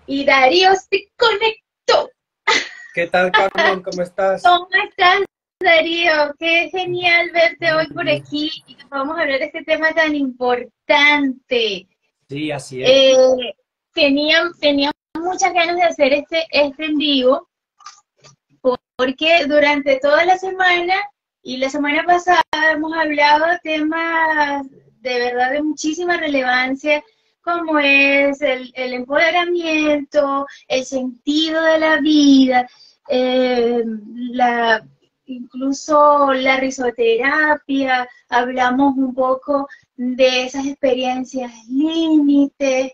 Y Darío se conectó. ¿Qué tal, Carmen? ¿Cómo estás? ¿Cómo estás, Darío? Qué genial verte Muy hoy por bien. aquí y que podamos hablar de este tema tan importante. Sí, así es. Eh, tenía muchas ganas de hacer este en vivo porque durante toda la semana y la semana pasada hemos hablado de temas de verdad de muchísima relevancia, como es el empoderamiento, el sentido de la vida, eh, la, incluso la risoterapia, hablamos un poco de esas experiencias límites,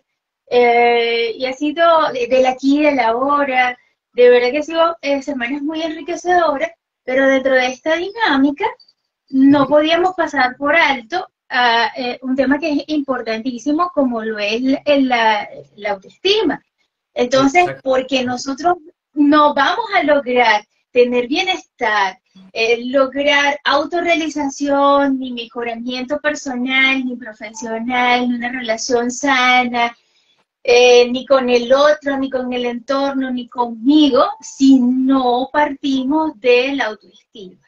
y ha sido del aquí y del ahora. De verdad que ha sido semanas muy enriquecedoras, pero dentro de esta dinámica no Ujú. podíamos pasar por alto un tema que es importantísimo como lo es la autoestima. Entonces, Exacto. porque nosotros no vamos a lograr tener bienestar, lograr autorrealización, ni mejoramiento personal, ni profesional, ni una relación sana, ni con el otro, ni con el entorno, ni conmigo, si no partimos de la autoestima.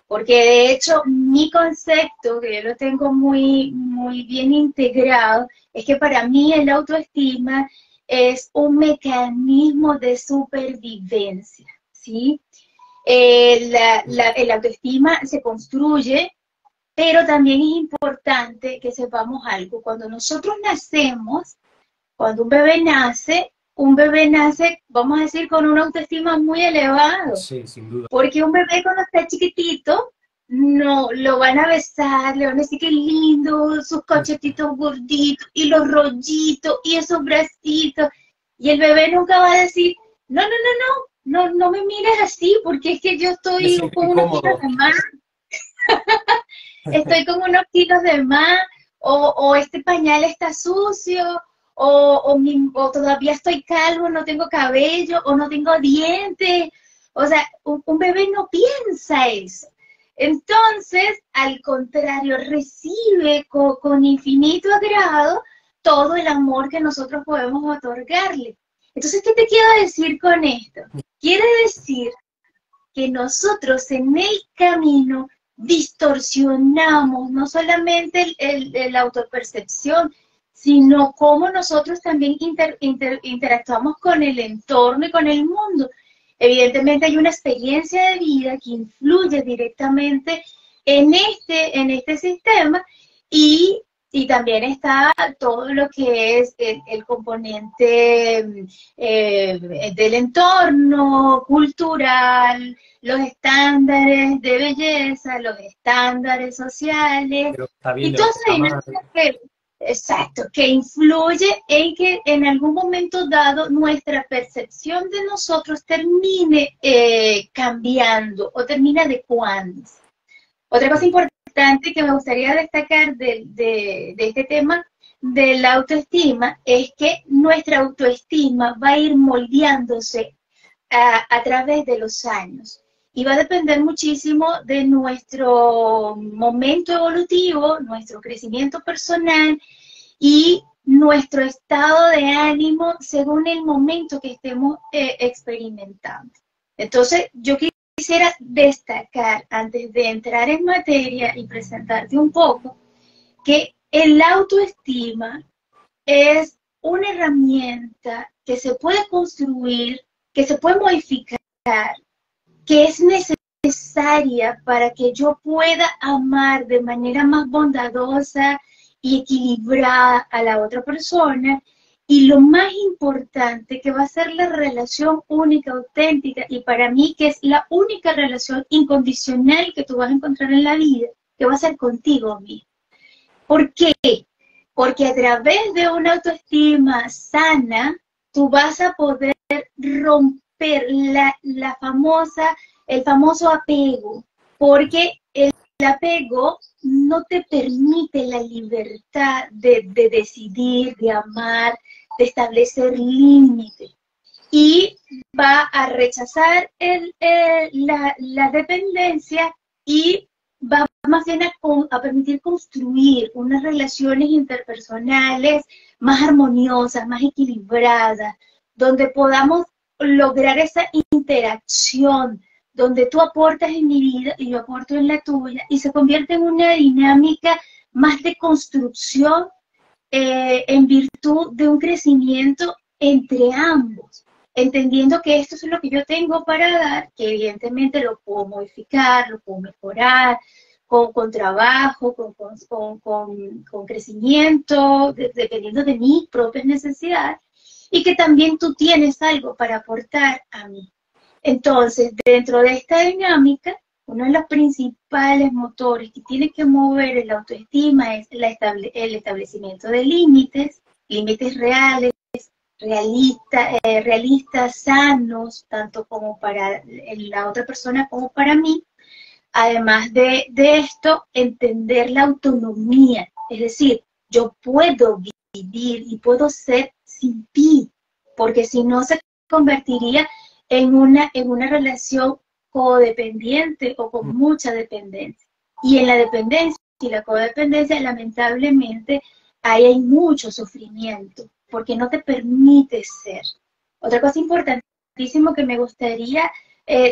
Porque de hecho mi concepto, que yo lo tengo muy bien integrado, es que para mí el autoestima es un mecanismo de supervivencia, ¿sí? El autoestima se construye, pero también es importante que sepamos algo. Cuando nosotros nacemos, cuando un bebé nace, vamos a decir, con una autoestima muy elevado, Sí, sin duda. porque un bebé cuando está chiquitito, no, lo van a besar, le van a decir que lindo, sus cachetitos gorditos, y los rollitos, y esos bracitos, y el bebé nunca va a decir, no, no, no, no, no, no me mires así, porque es que yo Me estoy siento con unos kilos incómodo. de más, estoy con unos kilos de más, o este pañal está sucio, o todavía estoy calvo, no tengo cabello, o no tengo dientes. O sea, un bebé no piensa eso. Entonces, al contrario, recibe con infinito agrado todo el amor que nosotros podemos otorgarle. Entonces, ¿qué te quiero decir con esto? Quiere decir que nosotros en el camino distorsionamos no solamente la autopercepción, sino cómo nosotros también interactuamos con el entorno y con el mundo. Evidentemente hay una experiencia de vida que influye directamente en este sistema y, y también está todo lo que es el componente del entorno cultural, los estándares de belleza, los estándares sociales, Pero está bien y de lo todas que esas está mal. dinámicas que, exacto, que influye en que en algún momento dado nuestra percepción de nosotros termine cambiando o termine adecuándose. Otra cosa importante que me gustaría destacar de este tema de la autoestima es que nuestra autoestima va a ir moldeándose a través de los años. Y va a depender muchísimo de nuestro momento evolutivo, nuestro crecimiento personal y nuestro estado de ánimo según el momento que estemos experimentando. Entonces, yo quisiera destacar, antes de entrar en materia y presentarte un poco, que el autoestima es una herramienta que se puede construir, que se puede modificar, que es necesaria para que yo pueda amar de manera más bondadosa y equilibrada a la otra persona. Y lo más importante, que va a ser la relación única, auténtica, y para mí que es la única relación incondicional que tú vas a encontrar en la vida, que va a ser contigo mismo. ¿Por qué? Porque a través de una autoestima sana, tú vas a poder romper el famoso apego, porque el apego no te permite la libertad de decidir, de amar, de establecer límites. Y va a rechazar la dependencia y va más bien a permitir construir unas relaciones interpersonales más armoniosas, más equilibradas, donde podamos lograr esa interacción, donde tú aportas en mi vida y yo aporto en la tuya, y se convierte en una dinámica más de construcción en virtud de un crecimiento entre ambos, entendiendo que esto es lo que yo tengo para dar, que evidentemente lo puedo modificar, lo puedo mejorar, con trabajo, con crecimiento, dependiendo de mis propias necesidades, y que también tú tienes algo para aportar a mí. Entonces, dentro de esta dinámica, uno de los principales motores que tiene que mover el autoestima es el establecimiento de límites, límites reales, realistas, sanos, tanto como para la otra persona como para mí. Además de esto, entender la autonomía, es decir, yo puedo vivir y puedo ser sin ti, porque si no se convertiría en una relación codependiente o con mucha dependencia. Y en la dependencia y la codependencia, lamentablemente, ahí hay mucho sufrimiento, porque no te permite ser. Otra cosa importantísima que me gustaría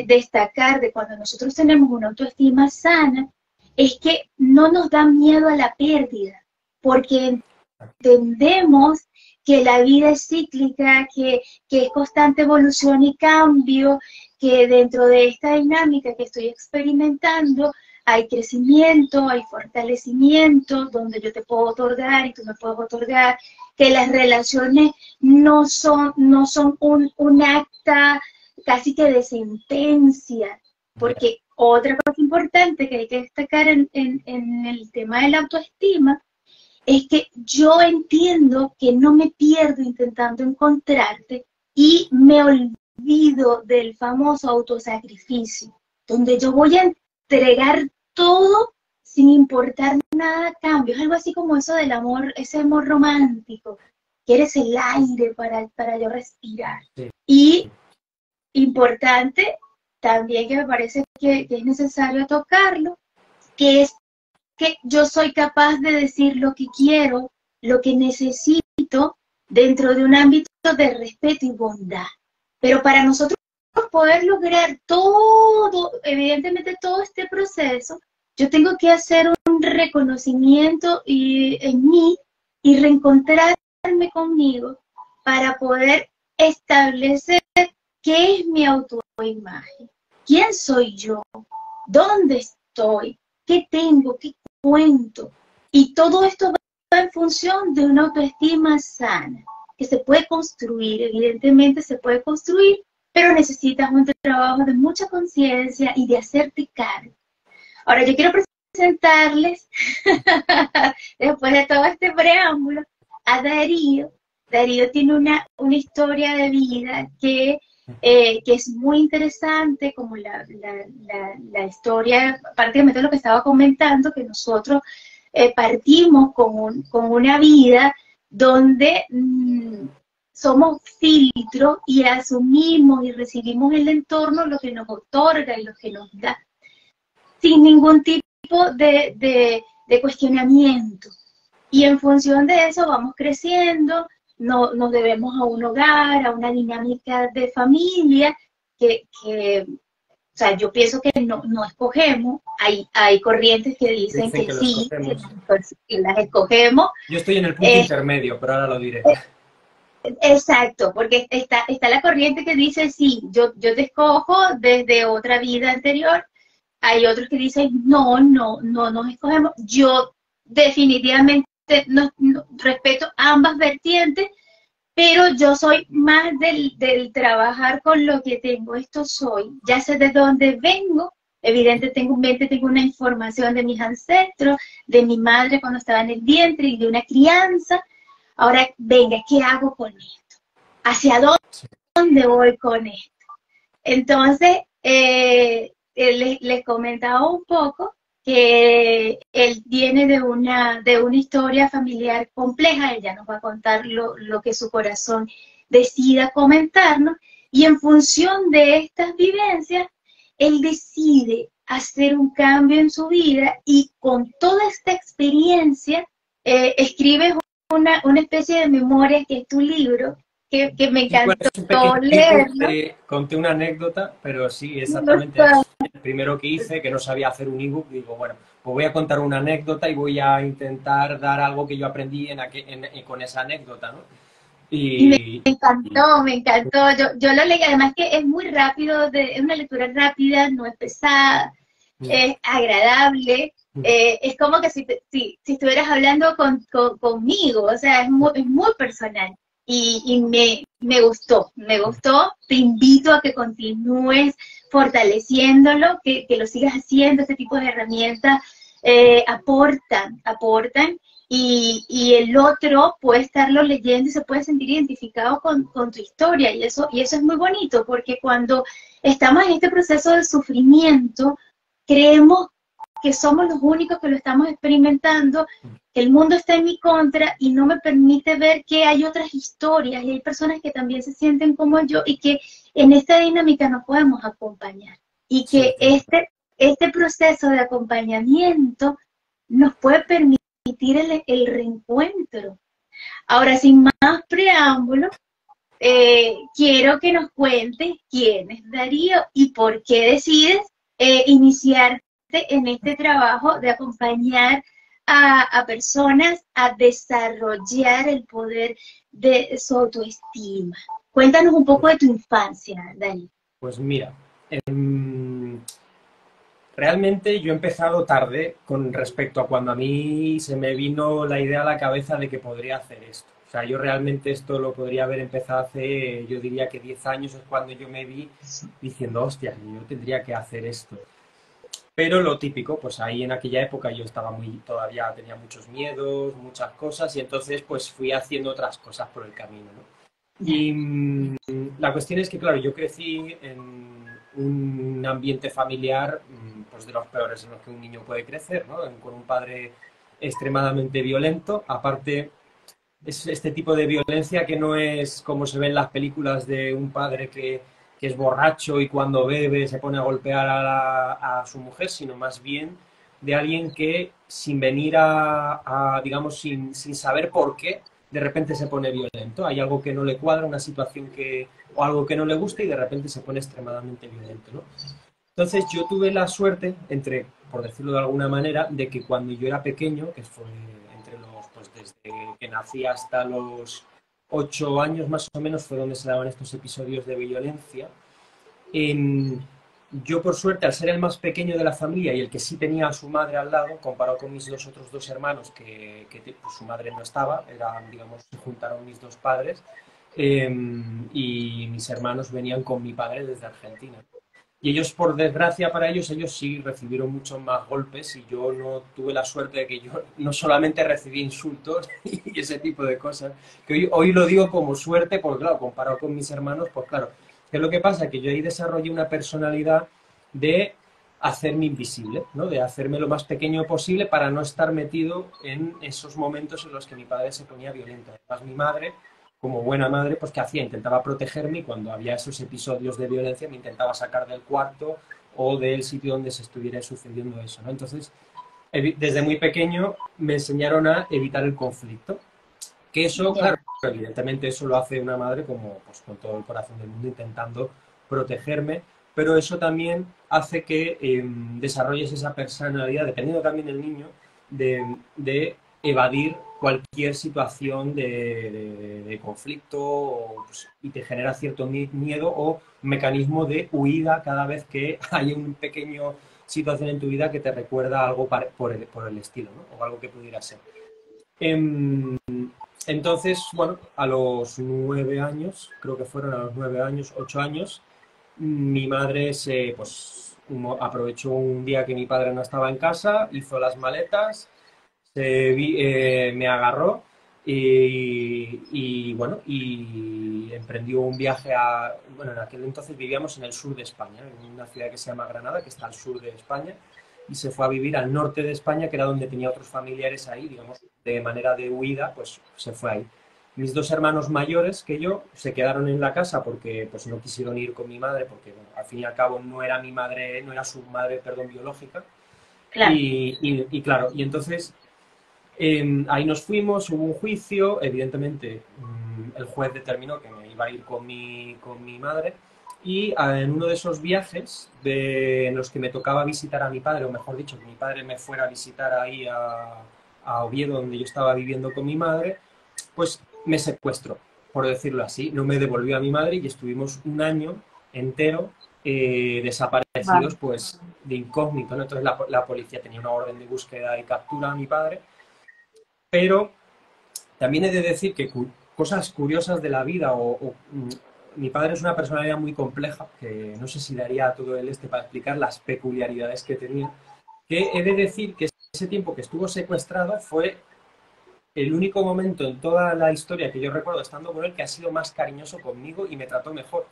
destacar de cuando nosotros tenemos una autoestima sana, es que no nos da miedo a la pérdida, porque entendemos que la vida es cíclica, que es constante evolución y cambio, que dentro de esta dinámica que estoy experimentando hay crecimiento, hay fortalecimiento, donde yo te puedo otorgar y tú me puedes otorgar, que las relaciones no son un acta casi que de sentencia, porque otra cosa importante que hay que destacar en el tema de la autoestima es que yo entiendo que no me pierdo intentando encontrarte y me olvido del famoso autosacrificio, donde yo voy a entregar todo sin importar nada a cambio. Es algo así como eso del amor, ese amor romántico, que eres el aire para yo respirar. Sí. Y importante también, que me parece que es necesario tocarlo, que es que yo soy capaz de decir lo que quiero, lo que necesito, dentro de un ámbito de respeto y bondad. Pero para nosotros poder lograr todo, evidentemente todo este proceso, yo tengo que hacer un reconocimiento en mí y reencontrarme conmigo para poder establecer qué es mi autoimagen, quién soy yo, dónde estoy, qué tengo, qué cuento. Y todo esto va en función de una autoestima sana, que se puede construir, evidentemente se puede construir, pero necesitas un trabajo de mucha conciencia y de hacerte cargo. Ahora yo quiero presentarles, después de todo este preámbulo, a Darío. Darío tiene una historia de vida que es muy interesante, como la historia, prácticamente lo que estaba comentando, que nosotros partimos con una vida donde somos filtro y asumimos y recibimos el entorno lo que nos otorga y lo que nos da, sin ningún tipo de cuestionamiento. Y en función de eso vamos creciendo, nos debemos a un hogar, a una dinámica de familia que o sea, yo pienso que no escogemos. Hay corrientes que dicen que sí, que las escogemos. Yo estoy en el punto intermedio, pero ahora lo diré. Exacto, porque está la corriente que dice sí, yo te escojo desde otra vida anterior. Hay otros que dicen no nos escogemos. Yo definitivamente no respeto ambas vertientes, pero yo soy más del trabajar con lo que tengo. Esto soy, ya sé de dónde vengo. Evidentemente tengo una información de mis ancestros, de mi madre cuando estaba en el vientre y de una crianza. Ahora, venga, ¿qué hago con esto? ¿Hacia dónde voy con esto? Entonces, les comentaba un poco que él viene de una historia familiar compleja. Él ya nos va a contar lo que su corazón decida comentarnos, y en función de estas vivencias, él decide hacer un cambio en su vida, y con toda esta experiencia, escribe una especie de memoria, que es tu libro, que me Sí, bueno, encantó es un pequeño ebook, leerlo. conté una anécdota, pero sí, Me exactamente gustó. es el primero que hice, que no sabía hacer un ebook. Digo, bueno, pues voy a contar una anécdota y voy a intentar dar algo que yo aprendí con esa anécdota, ¿no? Y me Y, y- encantó, me encantó. Yo lo leí, además que es muy rápido, es una lectura rápida, no es pesada, es agradable. Es como que si estuvieras hablando conmigo, o sea, es muy personal. Y me gustó. Te invito a que continúes fortaleciéndolo, que lo sigas haciendo. Este tipo de herramientas aportan y el otro puede estarlo leyendo y se puede sentir identificado con tu historia y eso es muy bonito porque cuando estamos en este proceso de sufrimiento, creemos que somos los únicos que lo estamos experimentando, que el mundo está en mi contra y no me permite ver que hay otras historias y hay personas que también se sienten como yo y que en esta dinámica nos podemos acompañar y sí, que este proceso de acompañamiento nos puede permitir el reencuentro. Ahora, sin más preámbulo, quiero que nos cuentes quién es Darío y por qué decides iniciarte en este trabajo de acompañar a personas a desarrollar el poder de su autoestima. Cuéntanos un poco pues, de tu infancia, Darío. pues mira, realmente yo he empezado tarde con respecto a cuando a mí se me vino la idea a la cabeza de que podría hacer esto. O sea, yo realmente esto lo podría haber empezado hace, yo diría que 10 años es cuando yo me vi diciendo, hostia, yo tendría que hacer esto. Pero lo típico, pues ahí en aquella época yo estaba todavía tenía muchos miedos, muchas cosas, y entonces pues fui haciendo otras cosas por el camino, ¿no? Y la cuestión es que, claro, yo crecí en un ambiente familiar, pues de los peores en los que un niño puede crecer, ¿no? Con un padre extremadamente violento. Aparte, es este tipo de violencia que no es como se ve en las películas de un padre que es borracho y cuando bebe se pone a golpear a su mujer, sino más bien de alguien que sin venir digamos, sin saber por qué, de repente se pone violento. Hay algo que no le cuadra, una situación o algo que no le gusta y de repente se pone extremadamente violento, ¿no? Entonces yo tuve la suerte, por decirlo de alguna manera, de que cuando yo era pequeño, que fue pues desde que nací hasta los 8 años más o menos, fue donde se daban estos episodios de violencia. En- yo por suerte, al ser el más pequeño de la familia y el que sí tenía a su madre al lado, comparado con mis otros dos hermanos, pues, su madre no estaba, digamos, se juntaron mis dos padres, y mis hermanos venían con mi padre desde Argentina. Y ellos, por desgracia para ellos, ellos sí recibieron muchos más golpes y yo no tuve la suerte de que yo no solamente recibí insultos y ese tipo de cosas, que hoy lo digo como suerte, porque claro, comparado con mis hermanos, pues claro, ¿qué es lo que pasa? Que yo ahí desarrollé una personalidad de hacerme invisible, ¿no? De hacerme lo más pequeño posible para no estar metido en esos momentos en los que mi padre se ponía violento. Además, mi madre como buena madre, pues ¿qué hacía? Intentaba protegerme y cuando había esos episodios de violencia me intentaba sacar del cuarto o del sitio donde se estuviera sucediendo eso, ¿no? Entonces, desde muy pequeño me enseñaron a evitar el conflicto, que eso, claro, Ya. evidentemente eso lo hace una madre como pues, con todo el corazón del mundo intentando protegerme, pero eso también hace que desarrolles esa personalidad, dependiendo también del niño, de evadir cualquier situación de conflicto pues, y te genera cierto miedo o mecanismo de huida cada vez que hay un pequeño situación en tu vida que te recuerda algo por el estilo, ¿no? O algo que pudiera ser. Em, entonces, bueno, a los 9 años, creo que fueron a los 9 años, 8 años, mi madre pues, aprovechó un día que mi padre no estaba en casa, hizo las maletas, me agarró bueno, y emprendió un viaje bueno, en aquel entonces vivíamos en el sur de España, en una ciudad que se llama Granada, que está al sur de España, y se fue a vivir al norte de España, que era donde tenía otros familiares ahí, digamos, de manera de huida, pues se fue ahí. Mis dos hermanos mayores que yo se quedaron en la casa porque pues no quisieron ir con mi madre, porque bueno, al fin y al cabo no era mi madre, no era su madre, perdón, biológica. Claro. Y claro, y entonces ahí nos fuimos, hubo un juicio, evidentemente el juez determinó que me iba a ir con mi madre. Y en uno de esos viajes en los que me tocaba visitar a mi padre, o mejor dicho, que mi padre me fuera a visitar ahí a Oviedo, donde yo estaba viviendo con mi madre, pues me secuestró, por decirlo así. No me devolvió a mi madre y estuvimos un año entero desaparecidos, pues de incógnito, ¿no? Entonces la policía tenía una orden de búsqueda y captura a mi padre, pero también he de decir que cosas curiosas de la vida, mi padre es una personalidad muy compleja, que no sé si daría todo el para explicar las peculiaridades que tenía, que he de decir que ese tiempo que estuvo secuestrado fue el único momento en toda la historia que yo recuerdo estando con él que ha sido más cariñoso conmigo y me trató mejor.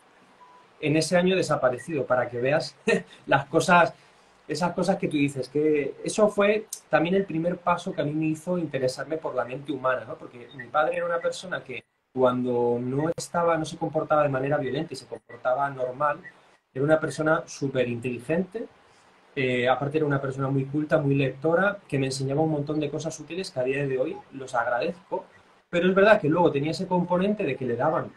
En ese año desaparecido, para que veas las cosas, esas cosas que tú dices, que eso fue también el primer paso que a mí me hizo interesarme por la mente humana, ¿no? Porque mi padre era una persona que cuando no se comportaba de manera violenta y se comportaba normal, era una persona súper inteligente, aparte era una persona muy culta, muy lectora, que me enseñaba un montón de cosas útiles que a día de hoy los agradezco, pero es verdad que luego tenía ese componente de que le daban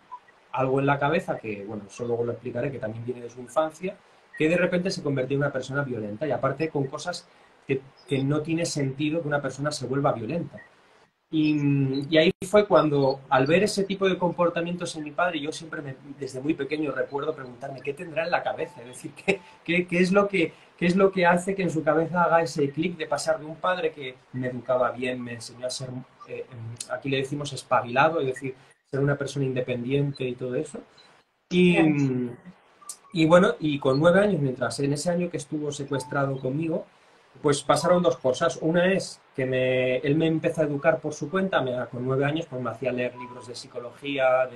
algo en la cabeza, que bueno, eso luego lo explicaré, que también viene de su infancia, que de repente se convertía en una persona violenta, y aparte con cosas que no tiene sentido que una persona se vuelva violenta. Y ahí fue cuando, al ver ese tipo de comportamientos en mi padre, yo siempre, desde muy pequeño, recuerdo preguntarme qué tendrá en la cabeza, es decir, qué es lo que hace que en su cabeza haga ese clic de pasar de un padre que me educaba bien, me enseñó a ser, aquí le decimos espabilado, es decir, ser una persona independiente y todo eso. Y bueno, y con 9 años, mientras en ese año que estuvo secuestrado conmigo, pues pasaron dos cosas. Una es que él me empezó a educar por su cuenta, con 9 años pues me hacía leer libros de psicología,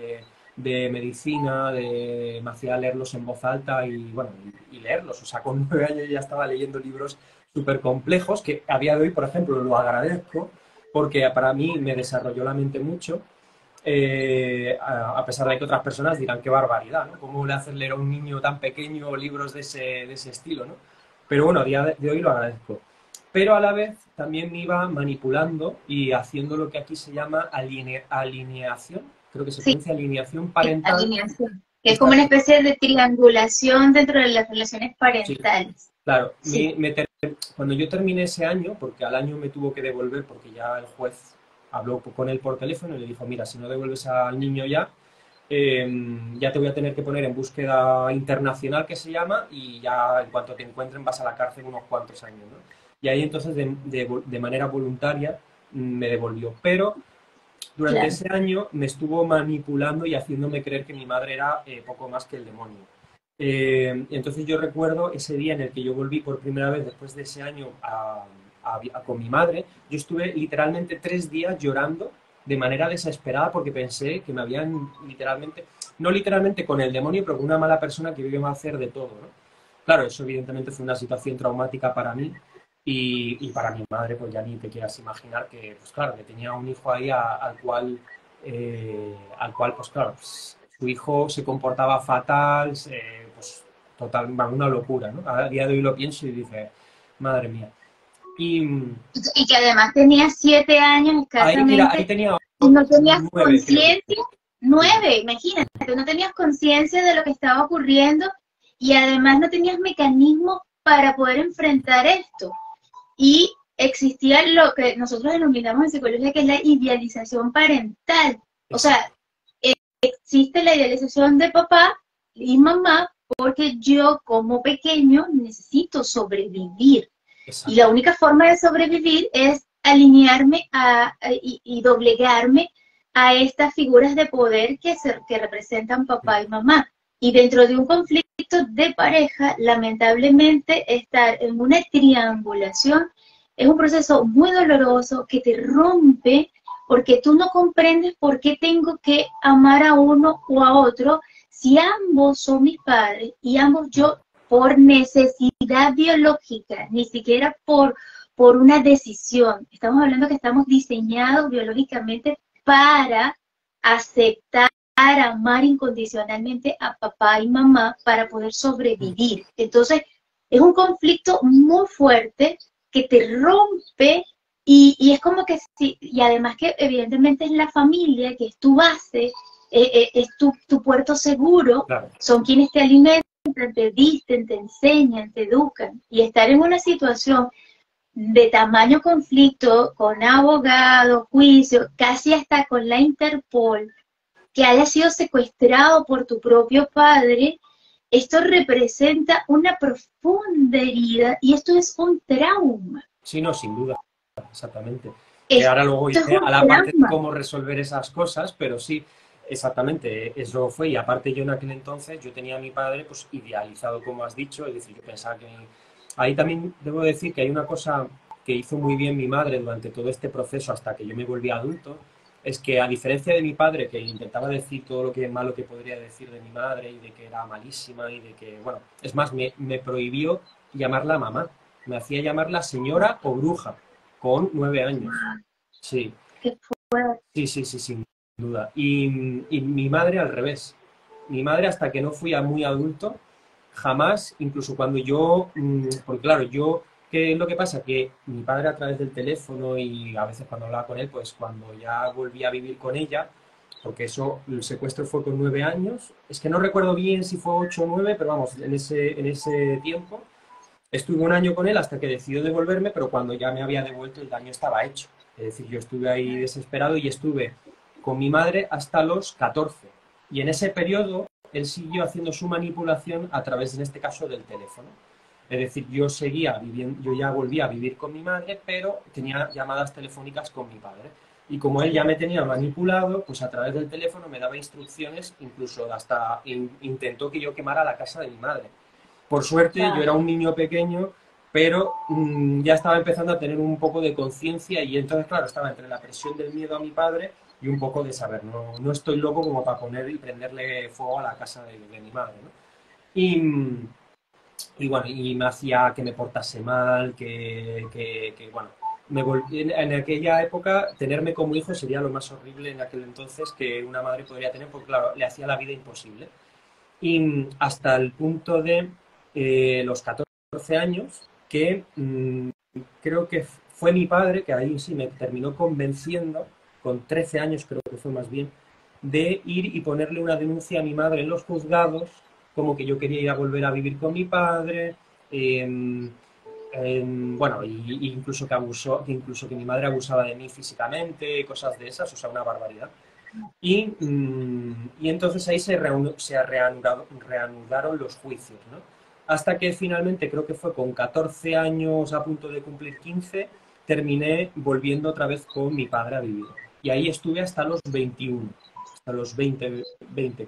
de medicina, me hacía leerlos en voz alta y bueno, y leerlos. O sea, con 9 años ya estaba leyendo libros súper complejos que a día de hoy, por ejemplo, lo agradezco porque para mí me desarrolló la mente mucho. A pesar de que otras personas dirán qué barbaridad, ¿no? ¿Cómo le haces leer a un niño tan pequeño libros de ese estilo, ¿no? Pero bueno, a día de hoy lo agradezco. Pero a la vez también me iba manipulando y haciendo lo que aquí se llama alineación, creo que se Sí, pronuncia alineación parental. alineación, que es como una especie de triangulación dentro de las relaciones Sí, parentales. claro. Sí, Cuando yo terminé ese año, porque al año me tuvo que devolver, porque ya el juez habló con él por teléfono y le dijo, mira, si no devuelves al niño ya te voy a tener que poner en búsqueda internacional, que se llama, y ya en cuanto te encuentren vas a la cárcel unos cuantos años, ¿no? Y ahí entonces de manera voluntaria me devolvió. Pero durante claro. ese año me estuvo manipulando y haciéndome creer que mi madre era poco más que el demonio. Entonces yo recuerdo ese día en el que yo volví por primera vez después de ese año con mi madre. Yo estuve literalmente 3 días llorando de manera desesperada porque pensé que me habían literalmente, no literalmente con el demonio, pero con una mala persona que me iba a hacer de todo, ¿no? Claro, eso evidentemente fue una situación traumática para mí y para mi madre, pues ya ni te quieras imaginar que, pues claro, que tenía un hijo ahí al cual, pues claro, pues, su hijo se comportaba fatal, pues total, una locura, ¿no? A día de hoy lo pienso y dice, madre mía. Y Y que además tenías 7 años ahí escasamente tenía y no tenías 9, creo que conciencia, sí. 9, imagínate, no tenías conciencia de lo que estaba ocurriendo y además no tenías mecanismos para poder enfrentar esto. Y existía lo que nosotros denominamos en psicología que es la idealización parental. O Exacto, sea, existe la idealización de papá y mamá porque yo como pequeño necesito sobrevivir. Y la exacto. única forma de sobrevivir es alinearme y doblegarme a estas figuras de poder que representan papá y mamá. Y dentro de un conflicto de pareja, lamentablemente, estar en una triangulación es un proceso muy doloroso que te rompe porque tú no comprendes por qué tengo que amar a uno o a otro si ambos son mis padres y ambos yo por necesidad biológica, ni siquiera por una decisión. Estamos hablando que estamos diseñados biológicamente para aceptar, amar incondicionalmente a papá y mamá para poder sobrevivir. Entonces, es un conflicto muy fuerte que te rompe y es como que sí, y además que evidentemente es la familia, que es tu base, es tu puerto seguro, claro. son quienes te alimentan, te visten, te enseñan, te educan. Y estar en una situación de tamaño conflicto con abogado, juicio, casi hasta con la Interpol, que haya sido secuestrado por tu propio padre, esto representa una profunda herida y esto es un trauma. Sí, no, sin duda, exactamente. Que Esto ahora luego es iré un a la parte de trauma. cómo resolver esas cosas, pero sí, exactamente, eso fue. Y aparte yo en aquel entonces, yo tenía a mi padre pues idealizado, como has dicho, es decir, yo pensaba que... Ahí también debo decir que hay una cosa que hizo muy bien mi madre durante todo este proceso hasta que yo me volví adulto, es que a diferencia de mi padre, que intentaba decir todo lo que malo que podría decir de mi madre y de que era malísima y de que, bueno, es más, me prohibió llamarla mamá. Me hacía llamarla señora o bruja, con 9 años. Sí, Qué fuerte. sí, sí, sí, sin duda. Y mi madre al revés. Mi madre hasta que no fui a muy adulto, jamás, incluso cuando yo, porque claro, yo, ¿qué es lo que pasa? Que mi padre a través del teléfono y a veces cuando hablaba con él, pues cuando ya volví a vivir con ella, porque eso, el secuestro fue con 9 años, es que no recuerdo bien si fue 8 o 9, pero vamos, en ese tiempo. Estuve un año con él hasta que decidió devolverme, pero cuando ya me había devuelto el daño estaba hecho. Es decir, yo estuve ahí desesperado y estuve con mi madre hasta los 14. Y en ese periodo él siguió haciendo su manipulación a través, en este caso, del teléfono. Es decir, yo seguía viviendo, yo ya volví a vivir con mi madre, pero tenía llamadas telefónicas con mi padre. Y como él ya me tenía manipulado, pues a través del teléfono me daba instrucciones, incluso hasta intentó que yo quemara la casa de mi madre. Por suerte, yo era un niño pequeño, pero ya estaba empezando a tener un poco de conciencia y entonces, claro, estaba entre la presión del miedo a mi padre y un poco de saber, no, no estoy loco como para poner y prenderle fuego a la casa de mi madre, ¿no? Y bueno, y me hacía que me portase mal, bueno, en aquella época tenerme como hijo sería lo más horrible en aquel entonces que una madre podría tener, porque claro, le hacía la vida imposible. Y hasta el punto de los 14 años, que creo que fue mi padre, que ahí sí me terminó convenciendo, con 13 años creo que fue más bien, de ir y ponerle una denuncia a mi madre en los juzgados, como que yo quería ir a volver a vivir con mi padre, eh, bueno, incluso incluso que mi madre abusaba de mí físicamente, cosas de esas, o sea, una barbaridad. Y entonces ahí se reanudaron los juicios, ¿no? Hasta que finalmente, creo que fue con 14 años a punto de cumplir 15, terminé volviendo otra vez con mi padre a vivir. Y ahí estuve hasta los 21, hasta los 20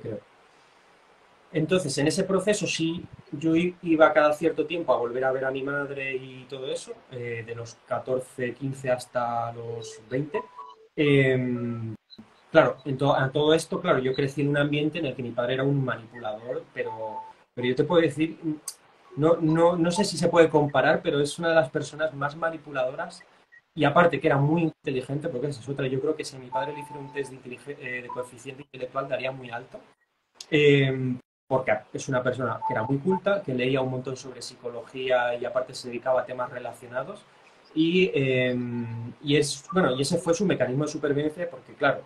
creo. Entonces, en ese proceso sí, yo iba cada cierto tiempo a volver a ver a mi madre y todo eso, de los 14 15 hasta los 20. Claro, a todo esto, claro, yo crecí en un ambiente en el que mi padre era un manipulador, pero yo te puedo decir, no sé si se puede comparar, pero es una de las personas más manipuladoras y aparte que era muy inteligente, porque esa es otra, yo creo que si a mi padre le hiciera un test de coeficiente intelectual daría muy alto, eh, porque es una persona que era muy culta, que leía un montón sobre psicología y aparte se dedicaba a temas relacionados bueno, y ese fue su mecanismo de supervivencia porque, claro,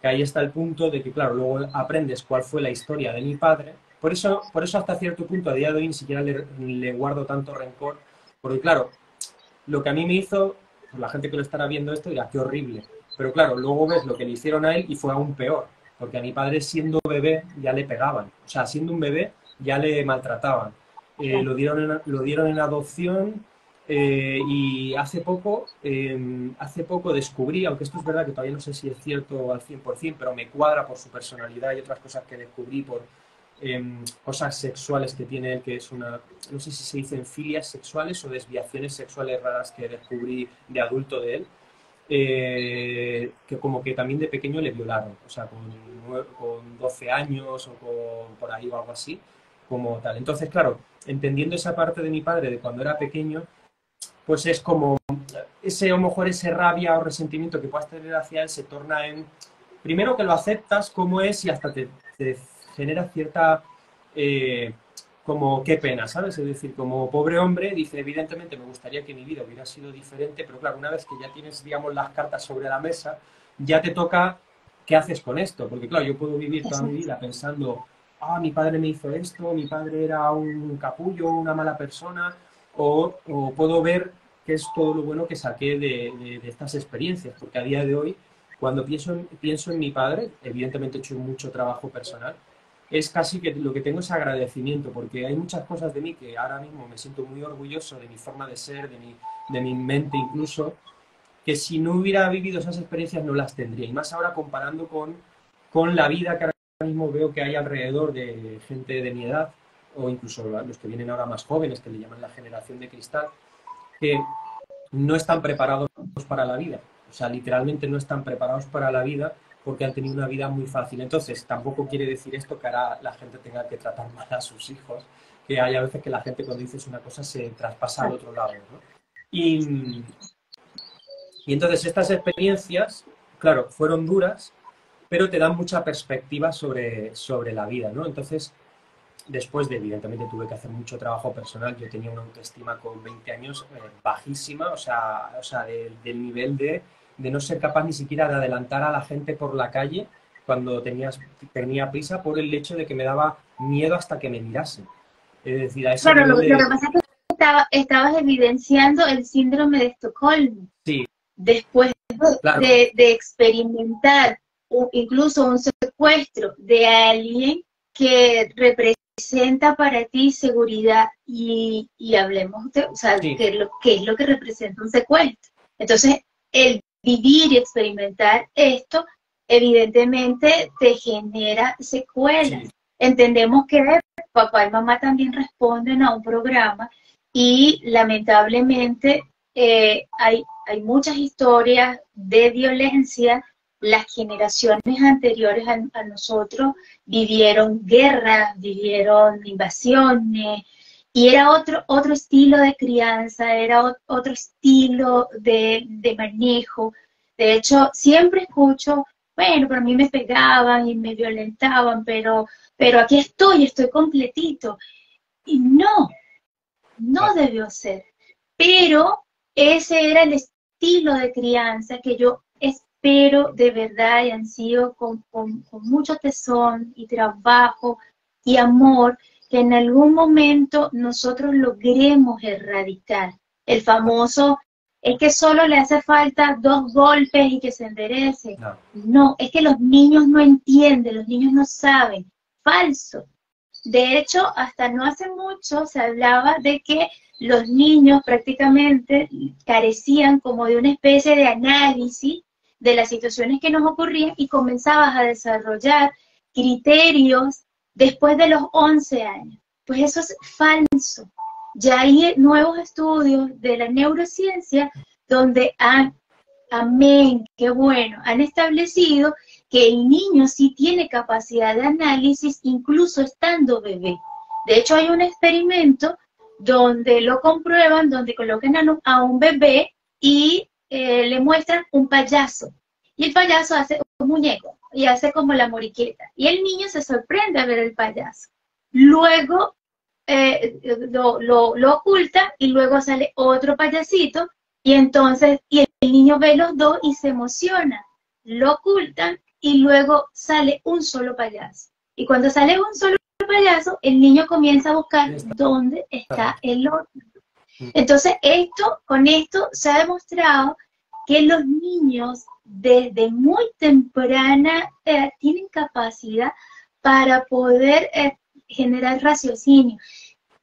que ahí está el punto de que, claro, luego aprendes cuál fue la historia de mi padre. Por eso hasta cierto punto, a día de hoy, ni siquiera le guardo tanto rencor, porque, claro, lo que a mí me hizo, pues la gente que lo estará viendo esto dirá, qué horrible. Pero claro, luego ves lo que le hicieron a él y fue aún peor, porque a mi padre siendo bebé ya le pegaban. O sea, siendo un bebé ya le maltrataban. Lo dieron en adopción y hace poco descubrí, aunque esto es verdad que todavía no sé si es cierto al 100%, pero me cuadra por su personalidad y otras cosas que descubrí por cosas sexuales que tiene él, que es no sé si se dicen filias sexuales o desviaciones sexuales raras que descubrí de adulto de él, que como que también de pequeño le violaron, o sea, con 12 años o por ahí o algo así, como tal. Entonces, claro, entendiendo esa parte de mi padre de cuando era pequeño, pues es como ese, a lo mejor ese rabia o resentimiento que puedas tener hacia él se torna en, primero que lo aceptas como es y hasta te genera cierta, como qué pena, ¿sabes? Es decir, como pobre hombre, dice, evidentemente me gustaría que mi vida hubiera sido diferente, pero claro, una vez que ya tienes, digamos, las cartas sobre la mesa, ya te toca ¿qué haces con esto? Porque claro, yo puedo vivir toda mi Exacto. vida pensando, ah, mi padre me hizo esto, mi padre era un capullo, una mala persona, o puedo ver qué es todo lo bueno que saqué de estas experiencias, porque a día de hoy, cuando pienso en mi padre, evidentemente he hecho mucho trabajo personal, es casi que lo que tengo es agradecimiento, porque hay muchas cosas de mí que ahora mismo me siento muy orgulloso de mi forma de ser, de mi mente incluso, que si no hubiera vivido esas experiencias no las tendría. Y más ahora comparando con la vida que ahora mismo veo que hay alrededor de gente de mi edad, o incluso los que vienen ahora más jóvenes, que le llaman la generación de cristal, que no están preparados para la vida. O sea, literalmente no están preparados para la vida porque han tenido una vida muy fácil. Entonces, tampoco quiere decir esto que ahora la gente tenga que tratar mal a sus hijos, que hay a veces que la gente cuando dices una cosa se traspasa al otro lado, ¿no? Y entonces estas experiencias, claro, fueron duras, pero te dan mucha perspectiva sobre la vida, ¿no? Entonces, después de, evidentemente, tuve que hacer mucho trabajo personal, yo tenía una autoestima con 20 años bajísima, del nivel de no ser capaz ni siquiera de adelantar a la gente por la calle cuando tenía prisa por el hecho de que me daba miedo hasta que me mirasen. Es decir, a ese Claro, nivel lo que de... pasa es que estabas evidenciando el síndrome de Estocolmo. Sí, Después claro, de experimentar incluso un secuestro de alguien que representa para ti seguridad y hablemos de, o sea, sí, qué es lo que representa un secuestro. Entonces, el vivir y experimentar esto, evidentemente te genera secuelas. sí, Entendemos que papá y mamá también responden a un programa y lamentablemente hay muchas historias de violencia. Las generaciones anteriores a nosotros vivieron guerras, vivieron invasiones, y era otro estilo de crianza, era otro estilo de manejo. De hecho, siempre escucho, bueno, pero a mí me pegaban y me violentaban, pero aquí estoy completito. Y no, no claro, debió ser. Pero ese era el estilo de crianza que yo espero de verdad y han sido con mucho tesón y trabajo y amor que en algún momento nosotros logremos erradicar. El famoso es que solo le hace falta 2 golpes y que se enderece. no, No, es que los niños no entienden, los niños no saben. Falso. De hecho, hasta no hace mucho se hablaba de que los niños prácticamente carecían como de una especie de análisis de las situaciones que nos ocurrían y comenzabas a desarrollar criterios después de los 11 años. Pues eso es falso. Ya hay nuevos estudios de la neurociencia donde amén, qué bueno, han establecido que el niño sí tiene capacidad de análisis incluso estando bebé. De hecho, hay un experimento donde lo comprueban, donde colocan a un bebé y le muestran un payaso. Y el payaso hace un muñeco y hace como la moriqueta. Y el niño se sorprende a ver el payaso. Luego lo oculta y luego sale otro payasito y entonces el niño ve los dos y se emociona. Lo ocultan y luego sale un solo payaso. Y cuando sale un solo payaso, el niño comienza a buscar ¿quién está? dónde está el otro. Entonces, con esto se ha demostrado que los niños desde muy temprana edad tienen capacidad para poder generar raciocinio.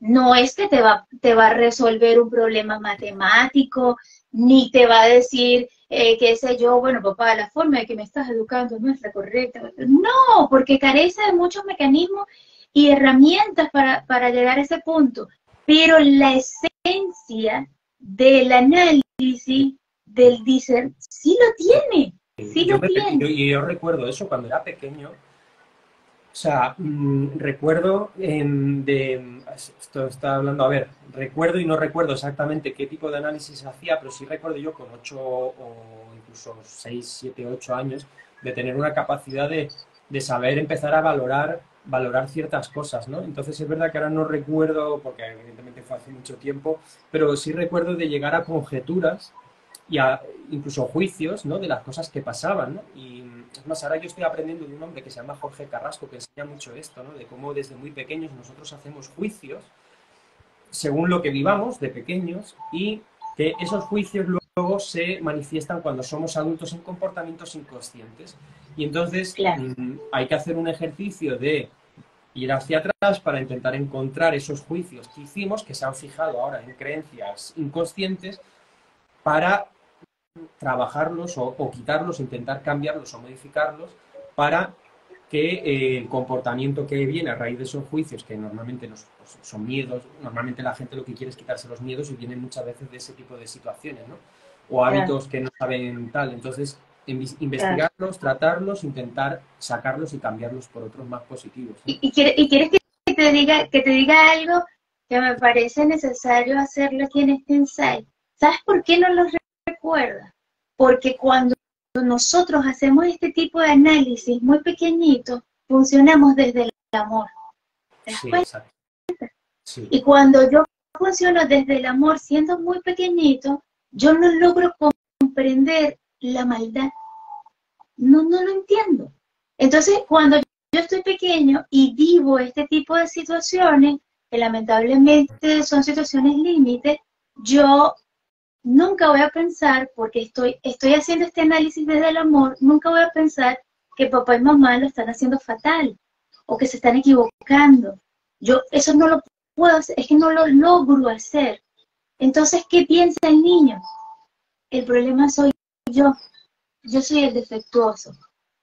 No es que te va a resolver un problema matemático, ni te va a decir, qué sé yo, bueno, papá, la forma de que me estás educando no es la correcta. No, porque carece de muchos mecanismos y herramientas para llegar a ese punto. Pero la esencia del análisis, del discernir, sí lo tiene, sí lo tiene. Yo recuerdo eso cuando era pequeño. O sea, recuerdo esto está hablando, a ver, recuerdo y no recuerdo exactamente qué tipo de análisis hacía, pero sí recuerdo yo con 8 o incluso 6 7 8 años de tener una capacidad de saber empezar a valorar ciertas cosas, ¿no? Entonces es verdad que ahora no recuerdo, porque evidentemente fue hace mucho tiempo, pero sí recuerdo de llegar a conjeturas y incluso juicios, ¿no? De las cosas que pasaban, ¿no? Y es más, ahora yo estoy aprendiendo de un hombre que se llama Jorge Carrasco, que enseña mucho esto, ¿no? De cómo desde muy pequeños nosotros hacemos juicios según lo que vivamos de pequeños y que esos juicios luego se manifiestan cuando somos adultos en comportamientos inconscientes. Y entonces Claro. hay que hacer un ejercicio de ir hacia atrás para intentar encontrar esos juicios que hicimos, que se han fijado ahora en creencias inconscientes, para trabajarlos o quitarlos, intentar cambiarlos o modificarlos para que el comportamiento que viene a raíz de esos juicios, que normalmente pues, son miedos, normalmente la gente lo que quiere es quitarse los miedos y vienen muchas veces de ese tipo de situaciones, ¿no? O Claro, hábitos que no saben tal. Entonces, claro. investigarlos, tratarlos, intentar sacarlos y cambiarlos por otros más positivos, ¿no? Y quieres que te diga algo que me parece necesario hacerlo aquí en este ensayo? ¿Sabes por qué no lo recuerdas? Porque cuando nosotros hacemos este tipo de análisis muy pequeñito, funcionamos desde el amor. ¿Te das Sí, cuenta? exacto. Sí, Y cuando yo funciono desde el amor, siendo muy pequeñito, yo no logro comprender la maldad. No lo entiendo. Entonces, cuando yo estoy pequeño y vivo este tipo de situaciones, que lamentablemente son situaciones límites, yo nunca voy a pensar, porque estoy haciendo este análisis desde el amor, nunca voy a pensar que papá y mamá lo están haciendo fatal o que se están equivocando. Yo eso no lo puedo hacer, es que no lo logro hacer. Entonces, ¿qué piensa el niño? El problema soy yo, yo soy el defectuoso.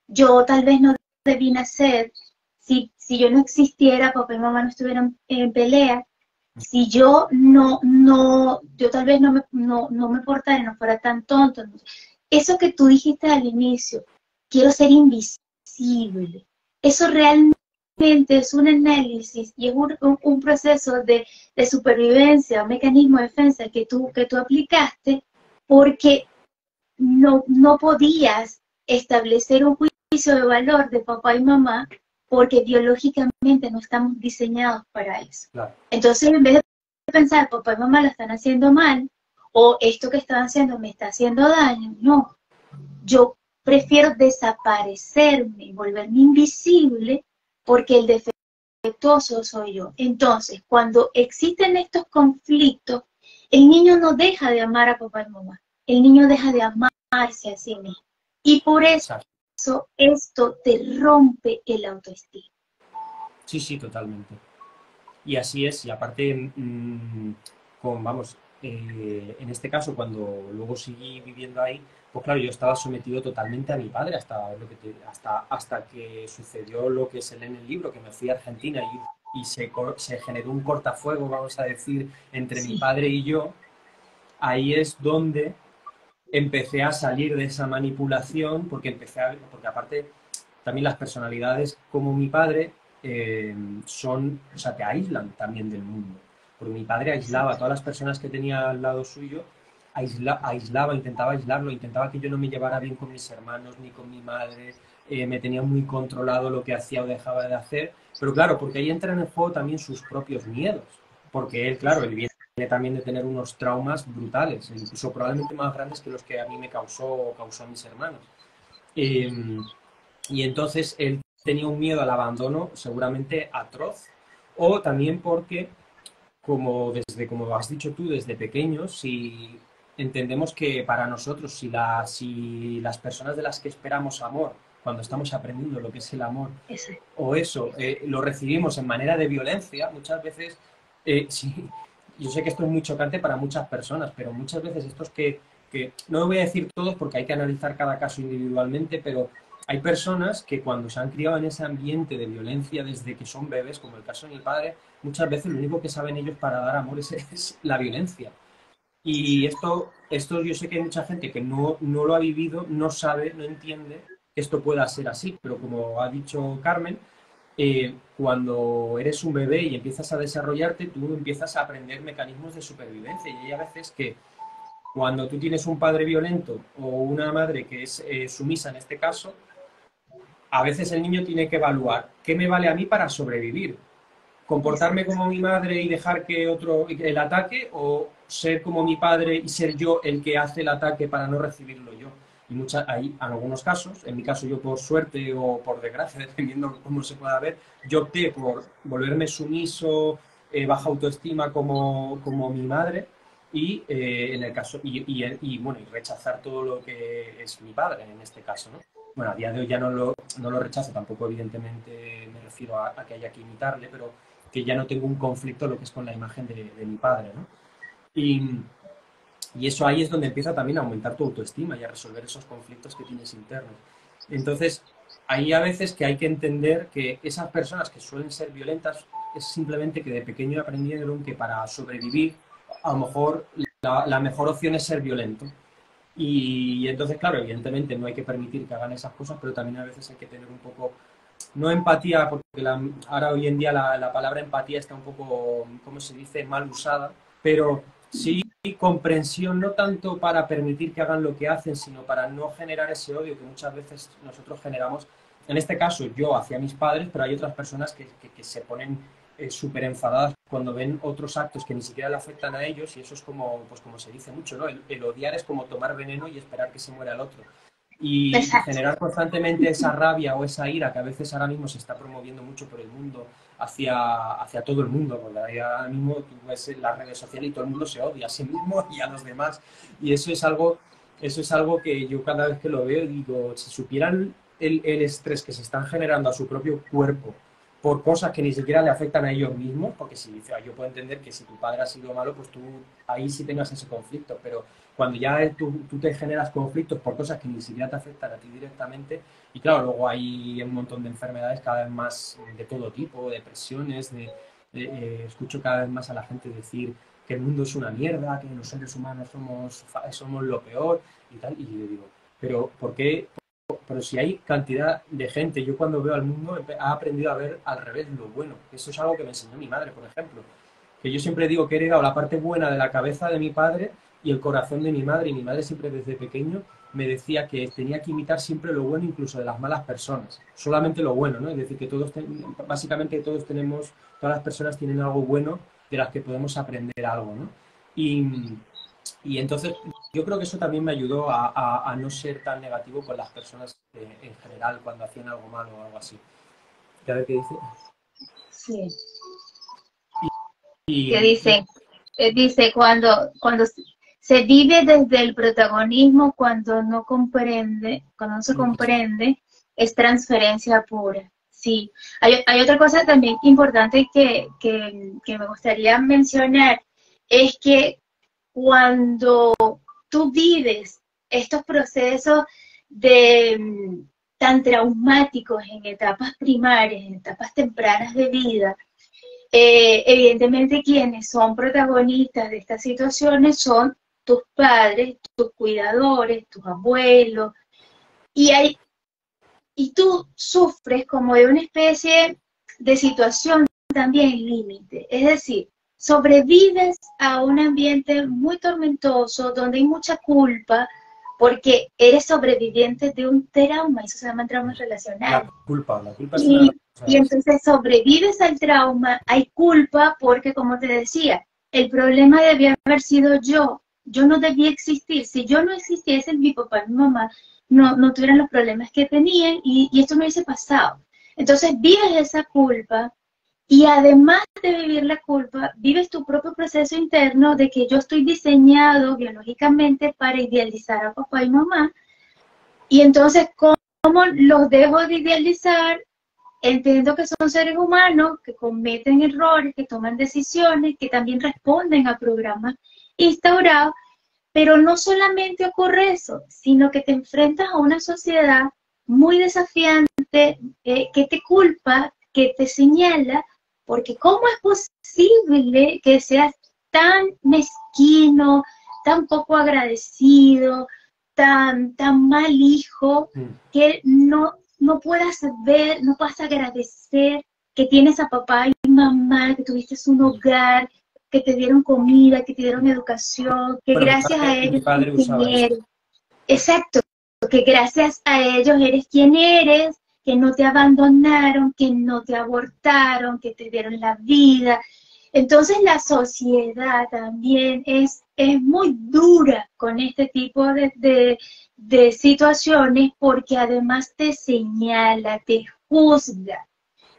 Yo tal vez no debí nacer, si yo no existiera, papá y mamá no estuvieran en pelea, si yo tal vez no me portara, no fuera tan tonto. Eso que tú dijiste al inicio, quiero ser invisible, eso realmente es un análisis y es un proceso de supervivencia, un mecanismo de defensa que tú aplicaste porque no podías establecer un juicio de valor de papá y mamá porque biológicamente no estamos diseñados para eso. claro. Entonces, en vez de pensar, papá y mamá la están haciendo mal, o esto que están haciendo me está haciendo daño, no. Yo prefiero desaparecerme, volverme invisible, porque el defectuoso soy yo. Entonces, cuando existen estos conflictos, el niño no deja de amar a papá y mamá, el niño deja de amarse a sí mismo. Y por eso Exacto. esto te rompe el autoestima. Sí, sí, totalmente. Y así es, y aparte, vamos, en este caso, cuando luego seguí viviendo ahí, pues claro, yo estaba sometido totalmente a mi padre hasta que sucedió lo que se lee en el libro, que me fui a Argentina y se generó un cortafuego, vamos a decir, entre mi Sí, padre y yo. Ahí es donde empecé a salir de esa manipulación, porque aparte también las personalidades como mi padre o sea, te aíslan también del mundo. Porque mi padre aislaba a exacto. todas las personas que tenía al lado suyo, aislaba, intentaba aislarlo, intentaba que yo no me llevara bien con mis hermanos ni con mi madre, me tenía muy controlado lo que hacía o dejaba de hacer, pero claro, porque ahí entran en juego también sus propios miedos, porque él, claro, él viene también de tener unos traumas brutales, incluso probablemente más grandes que los que a mí me causó a mis hermanos. Eh, y entonces él tenía un miedo al abandono seguramente atroz, o también porque, como has dicho tú, desde pequeños, si entendemos que para nosotros, si las personas de las que esperamos amor, cuando estamos aprendiendo lo que es el amor, Exacto. o eso, lo recibimos en manera de violencia, muchas veces, sí, yo sé que esto es muy chocante para muchas personas, pero muchas veces estos que no voy a decir todos porque hay que analizar cada caso individualmente, pero hay personas que cuando se han criado en ese ambiente de violencia desde que son bebés, como el caso de mi padre, muchas veces lo único que saben ellos para dar amor es la violencia. Y esto yo sé que hay mucha gente que no lo ha vivido, no sabe, no entiende que esto pueda ser así, pero como ha dicho Carmen, cuando eres un bebé y empiezas a desarrollarte, tú empiezas a aprender mecanismos de supervivencia y hay a veces que cuando tú tienes un padre violento o una madre que es sumisa en este caso, a veces el niño tiene que evaluar qué me vale a mí para sobrevivir, comportarme Exacto. como mi madre y dejar que otro el ataque ser como mi padre y ser yo el que hace el ataque para no recibirlo yo. Y hay en algunos casos, en mi caso yo por suerte o por desgracia, dependiendo cómo se pueda ver, yo opté por volverme sumiso, baja autoestima como mi madre y en el caso bueno, y rechazar todo lo que es mi padre en este caso, ¿no? Bueno, a día de hoy ya no lo rechazo, tampoco evidentemente me refiero a que haya que imitarle, pero que ya no tengo un conflicto lo que es con la imagen de mi padre, ¿no? Y, y eso ahí es donde empieza también a aumentar tu autoestima y a resolver esos conflictos que tienes internos. Entonces, ahí a veces que hay que entender que esas personas que suelen ser violentas es simplemente que de pequeño aprendieron que para sobrevivir a lo mejor la mejor opción es ser violento. Y entonces, claro, evidentemente no hay que permitir que hagan esas cosas, pero también a veces hay que tener un poco, no empatía, porque ahora hoy en día la palabra empatía está un poco, ¿cómo se dice?, mal usada, pero sí comprensión, no tanto para permitir que hagan lo que hacen, sino para no generar ese odio que muchas veces nosotros generamos. En este caso, yo hacia mis padres, pero hay otras personas que se ponen súper enfadadas cuando ven otros actos que ni siquiera le afectan a ellos, y eso es como, pues como se dice mucho, ¿no? El odiar es como tomar veneno y esperar que se muera el otro. Y Exacto. generar constantemente esa rabia o esa ira que a veces ahora mismo se está promoviendo mucho por el mundo, hacia todo el mundo, porque ahora mismo tú ves en las redes sociales y todo el mundo se odia a sí mismo y a los demás. Y eso es algo que yo cada vez que lo veo digo, si supieran el estrés que se están generando a su propio cuerpo por cosas que ni siquiera le afectan a ellos mismos, porque si dice, yo puedo entender que si tu padre ha sido malo, pues tú ahí sí tengas ese conflicto, pero cuando ya tú te generas conflictos por cosas que ni siquiera te afectan a ti directamente, y claro, luego hay un montón de enfermedades cada vez más de todo tipo, depresiones, escucho cada vez más a la gente decir que el mundo es una mierda, que los seres humanos somos lo peor y tal, y yo digo, pero ¿por qué? Pero si hay cantidad de gente, yo cuando veo al mundo he aprendido a ver al revés lo bueno. Eso es algo que me enseñó mi madre, por ejemplo. Que yo siempre digo que he heredado la parte buena de la cabeza de mi padre y el corazón de mi madre. Y mi madre siempre desde pequeño me decía que tenía que imitar siempre lo bueno, incluso de las malas personas. Solamente lo bueno, ¿no? Es decir, que básicamente todas las personas tienen algo bueno de las que podemos aprender algo, ¿no? Y, y entonces yo creo que eso también me ayudó a no ser tan negativo con las personas en general cuando hacían algo malo o algo así. ¿Ya ver qué dice? Sí. Que Y dice, dice cuando se vive desde el protagonismo, cuando no se comprende, es transferencia pura. Sí, hay otra cosa también importante que me gustaría mencionar, es que cuando tú vives estos procesos de tan traumáticos en etapas primarias, en etapas tempranas de vida, evidentemente quienes son protagonistas de estas situaciones son tus padres, tus cuidadores, tus abuelos, y, y tú sufres como de una especie de situación también límite, es decir, sobrevives a un ambiente muy tormentoso, donde hay mucha culpa, porque eres sobreviviente de un trauma, eso se llama traumas relacionales. la culpa es una de las Y cosas. entonces sobrevives al trauma, hay culpa porque, como te decía, el problema debía haber sido yo no debía existir. Si yo no existiese, mi papá y mi mamá no tuvieran los problemas que tenían y esto no hubiese pasado. Entonces vives esa culpa y además de vivir la culpa, vives tu propio proceso interno de que yo estoy diseñado biológicamente para idealizar a papá y mamá. Y entonces, ¿cómo los dejo de idealizar? Entiendo que son seres humanos que cometen errores, que toman decisiones, que también responden a programas instaurados, pero no solamente ocurre eso, sino que te enfrentas a una sociedad muy desafiante, que te culpa, que te señala, porque ¿cómo es posible que seas tan mezquino, tan poco agradecido, tan mal hijo, que no puedas ver, no puedas agradecer que tienes a papá y mamá, que tuviste un hogar, que te dieron comida, que te dieron educación, que Bueno, gracias a mi ellos eres padre quien usaba eso. eres. Exacto, que gracias a ellos eres quien eres, que no te abandonaron, que no te abortaron, que te dieron la vida. Entonces la sociedad también es muy dura con este tipo de situaciones porque además te señala, te juzga.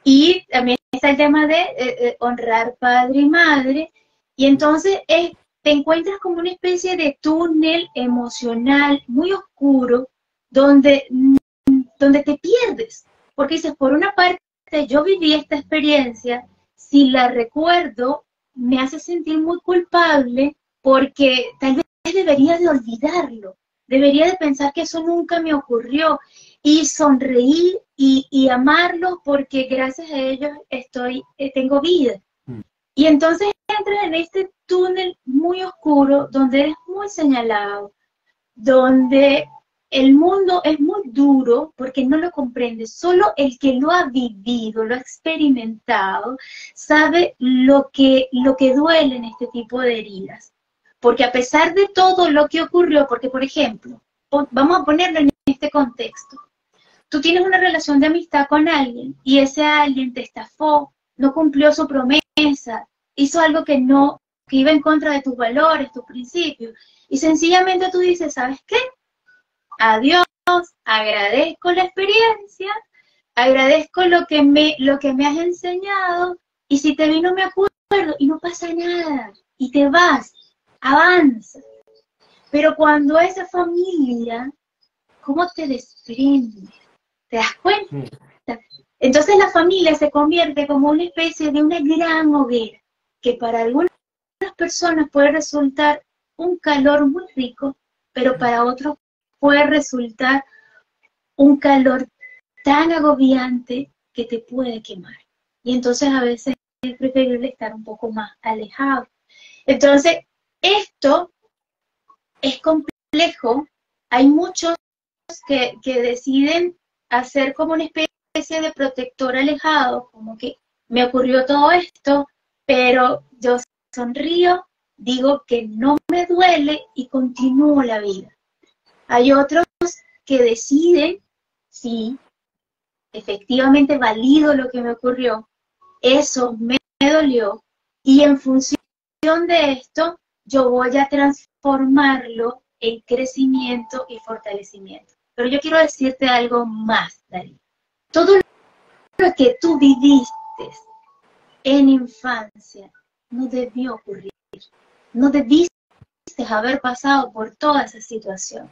Y también está el tema de honrar padre y madre. Y entonces te encuentras como una especie de túnel emocional muy oscuro donde te pierdes. Porque dices, por una parte, yo viví esta experiencia, si la recuerdo, me hace sentir muy culpable porque tal vez debería de olvidarlo, debería de pensar que eso nunca me ocurrió y sonreír y amarlos porque gracias a ellos tengo vida. Y entonces entras en este túnel muy oscuro donde eres muy señalado, donde el mundo es muy duro porque no lo comprende. Solo el que lo ha vivido, lo ha experimentado, sabe lo que duele en este tipo de heridas. Porque a pesar de todo lo que ocurrió, porque por ejemplo, vamos a ponerlo en este contexto, tú tienes una relación de amistad con alguien y ese alguien te estafó, no cumplió su promesa, hizo algo que iba en contra de tus valores, tus principios, y sencillamente tú dices, ¿sabes qué? Adiós, agradezco la experiencia, agradezco lo que me has enseñado, y si te vi no me acuerdo, y no pasa nada, y te vas, avanza. Pero cuando esa familia, ¿cómo te desprende? ¿Te das cuenta? Entonces la familia se convierte como una especie de una gran hoguera, que para algunas personas puede resultar un calor muy rico, pero para otros puede resultar un calor tan agobiante que te puede quemar. Y entonces a veces es preferible estar un poco más alejado. Entonces, esto es complejo. Hay muchos que deciden hacer como una especie de protector alejado, como que me ocurrió todo esto, pero yo sonrío, digo que no me duele y continúo la vida. Hay otros que deciden, sí, efectivamente valido lo que me ocurrió, eso me dolió, y en función de esto, yo voy a transformarlo en crecimiento y fortalecimiento. Pero yo quiero decirte algo más, Darío. Todo lo que tú viviste en infancia no debió ocurrir. No debiste haber pasado por toda esa situación.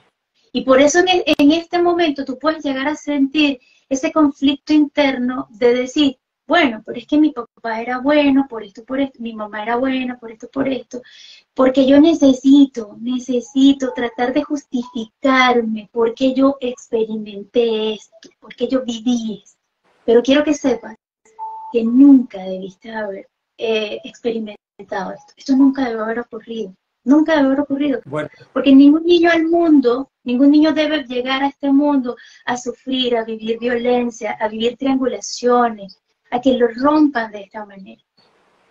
Y por eso en este momento tú puedes llegar a sentir ese conflicto interno de decir, bueno, pero es que mi papá era bueno por esto, mi mamá era buena por esto, porque yo necesito tratar de justificarme porque yo experimenté esto, porque yo viví esto. Pero quiero que sepas que nunca debiste haber experimentado esto. Esto nunca debe haber ocurrido. Nunca debe haber ocurrido. Bueno, porque ningún niño al mundo, ningún niño debe llegar a este mundo a sufrir, a vivir violencia, a vivir triangulaciones, a que lo rompan de esta manera.